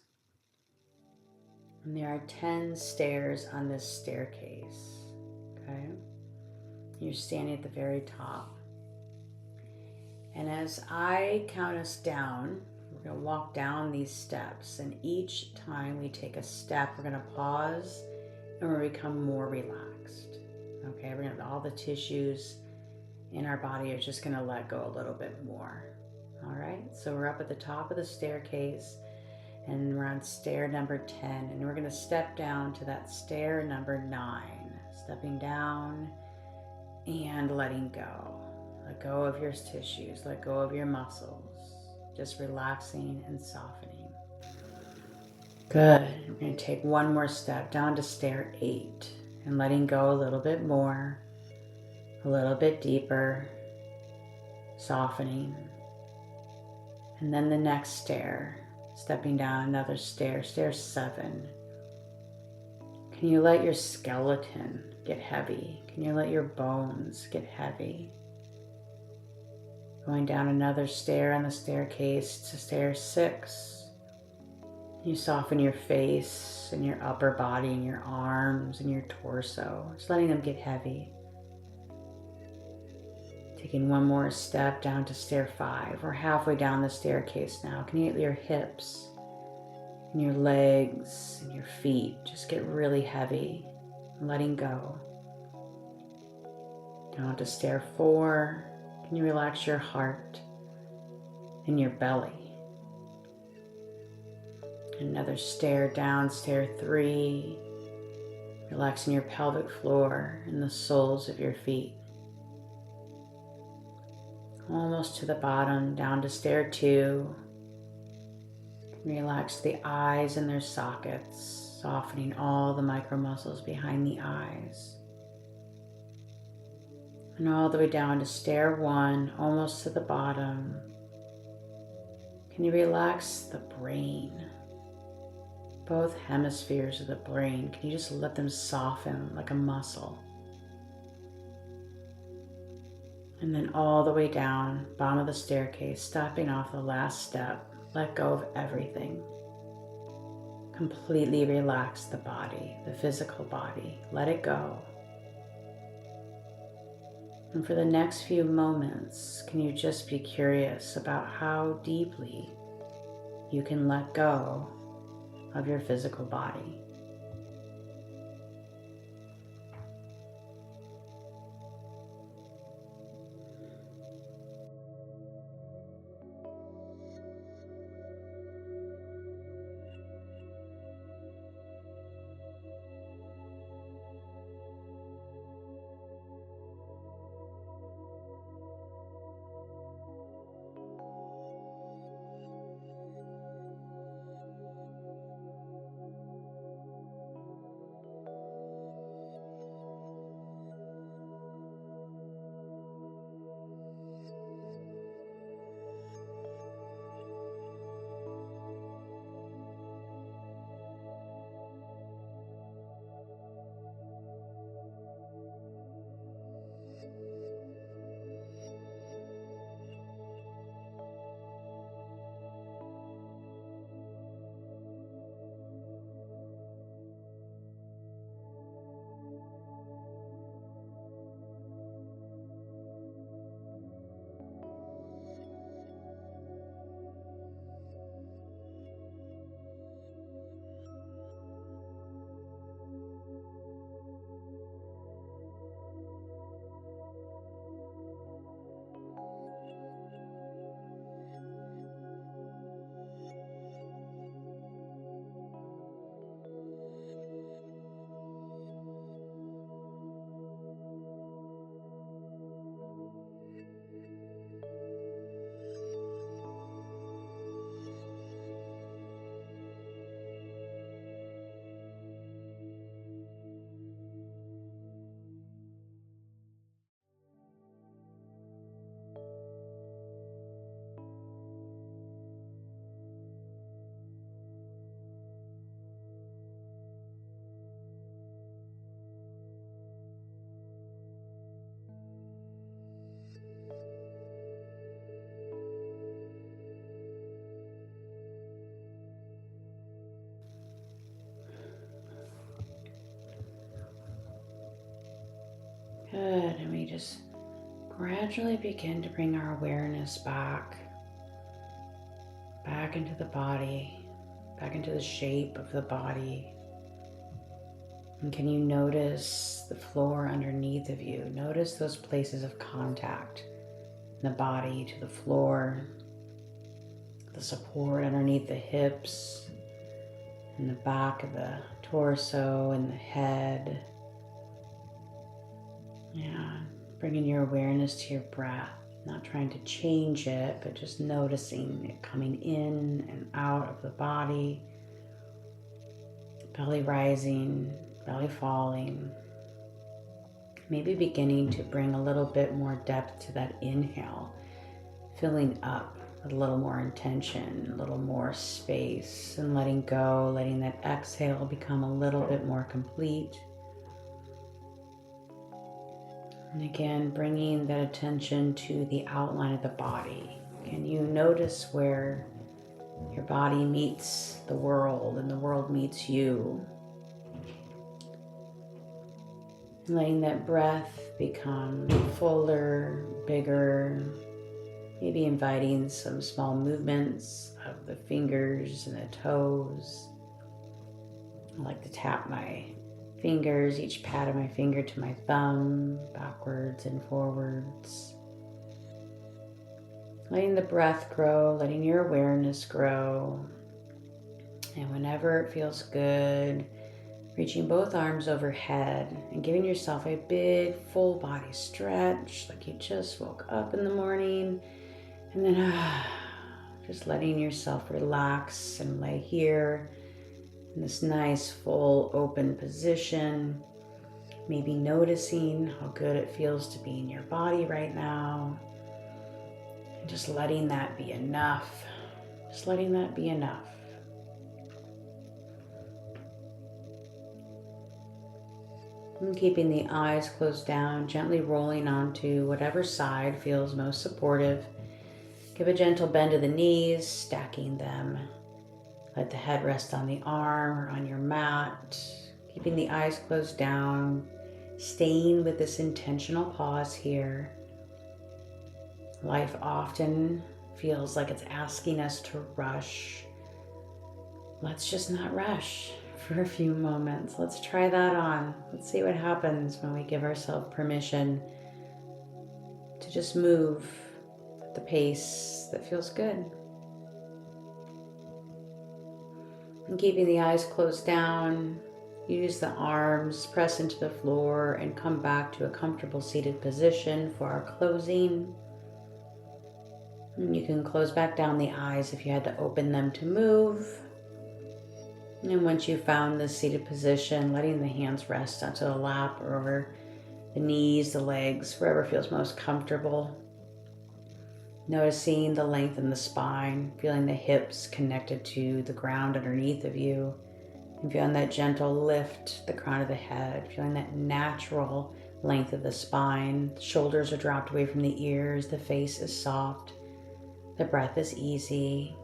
And there are 10 stairs on this staircase, okay? You're standing at the very top. And as I count us down, we're going to walk down these steps. And each time we take a step, we're going to pause and we're going to become more relaxed. Okay, we're going to have all the tissues in our body are just going to let go a little bit more. All right, so we're up at the top of the staircase and we're on stair number 10, and we're going to step down to that stair number 9, stepping down and letting go. Let go of your tissues, let go of your muscles, just relaxing and softening. Good. We're going to take one more step down to stair 8 and letting go a little bit more, a little bit deeper, softening. And then the next stair, stepping down another stair, stair 7. Can you let your skeleton get heavy? Can you let your bones get heavy? Going down another stair on the staircase to stair 6. You soften your face and your upper body and your arms and your torso, just letting them get heavy. Taking one more step down to stair 5. We're halfway down the staircase now. Can you let your hips and your legs and your feet just get really heavy, letting go. Down to stair 4. Can you relax your heart and your belly? Another stair down, stair 3. Relaxing your pelvic floor and the soles of your feet. Almost to the bottom, down to stair 2. Relax the eyes and their sockets, softening all the micro muscles behind the eyes. And all the way down to stair 1, almost to the bottom. Can you relax the brain? Both hemispheres of the brain, can you just let them soften like a muscle? And then all the way down, bottom of the staircase, stopping off the last step, let go of everything. Completely relax the body, the physical body, let it go. And for the next few moments, can you just be curious about how deeply you can let go of your physical body? Good, and we just gradually begin to bring our awareness back into the body, back into the shape of the body. And can you notice the floor underneath of you? Notice those places of contact in the body to the floor, the support underneath the hips, in the back of the torso and the head. Yeah, bringing your awareness to your breath, not trying to change it, but just noticing it coming in and out of the body. Belly rising, belly falling. Maybe beginning to bring a little bit more depth to that inhale, filling up with a little more intention, a little more space, and letting go, letting that exhale become a little bit more complete. And again, bringing that attention to the outline of the body. Can you notice where your body meets the world and the world meets you? And letting that breath become fuller, bigger, maybe inviting some small movements of the fingers and the toes. I like to tap my fingers, each pat of my finger to my thumb, backwards and forwards. Letting the breath grow, letting your awareness grow. And whenever it feels good, reaching both arms overhead and giving yourself a big full body stretch like you just woke up in the morning. And then just letting yourself relax and lay here in this nice full open position. Maybe noticing how good it feels to be in your body right now. And just letting that be enough. Just letting that be enough. And keeping the eyes closed down, gently rolling onto whatever side feels most supportive. Give a gentle bend to the knees, stacking them. Let the head rest on the arm or on your mat. Keeping the eyes closed down, staying with this intentional pause here. Life often feels like it's asking us to rush. Let's just not rush for a few moments. Let's try that on. Let's see what happens when we give ourselves permission to just move at the pace that feels good. And keeping the eyes closed down, use the arms, press into the floor, and come back to a comfortable seated position for our closing. And you can close back down the eyes if you had to open them to move. And once you've found this seated position, letting the hands rest onto the lap or over the knees, the legs, wherever feels most comfortable. Noticing the length in the spine, feeling the hips connected to the ground underneath of you, and feeling that gentle lift, the crown of the head, feeling that natural length of the spine. The shoulders are dropped away from the ears, the face is soft, the breath is easy.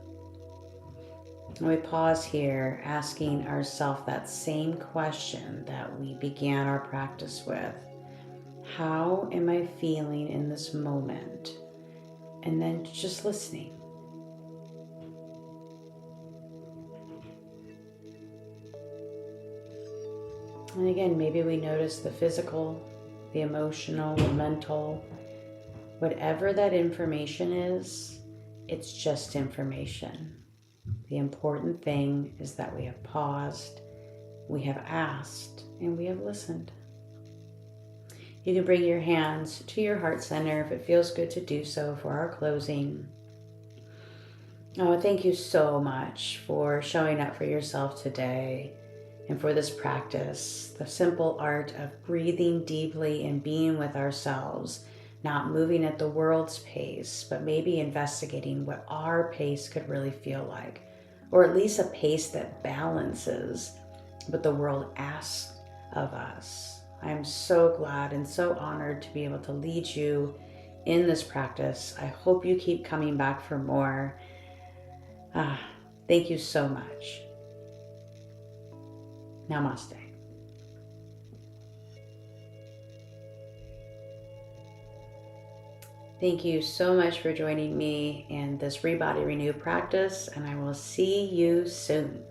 And we pause here, asking ourselves that same question that we began our practice with. How am I feeling in this moment? And then just listening. And again, maybe we notice the physical, the emotional, the mental, whatever that information is, it's just information. The important thing is that we have paused, we have asked, and we have listened. You can bring your hands to your heart center if it feels good to do so for our closing. Oh, thank you so much for showing up for yourself today and for this practice, the simple art of breathing deeply and being with ourselves, not moving at the world's pace, but maybe investigating what our pace could really feel like, or at least a pace that balances what the world asks of us. I'm so glad and so honored to be able to lead you in this practice. I hope you keep coming back for more. Thank you so much. Namaste. Thank you so much for joining me in this ReBody Renew practice, and I will see you soon.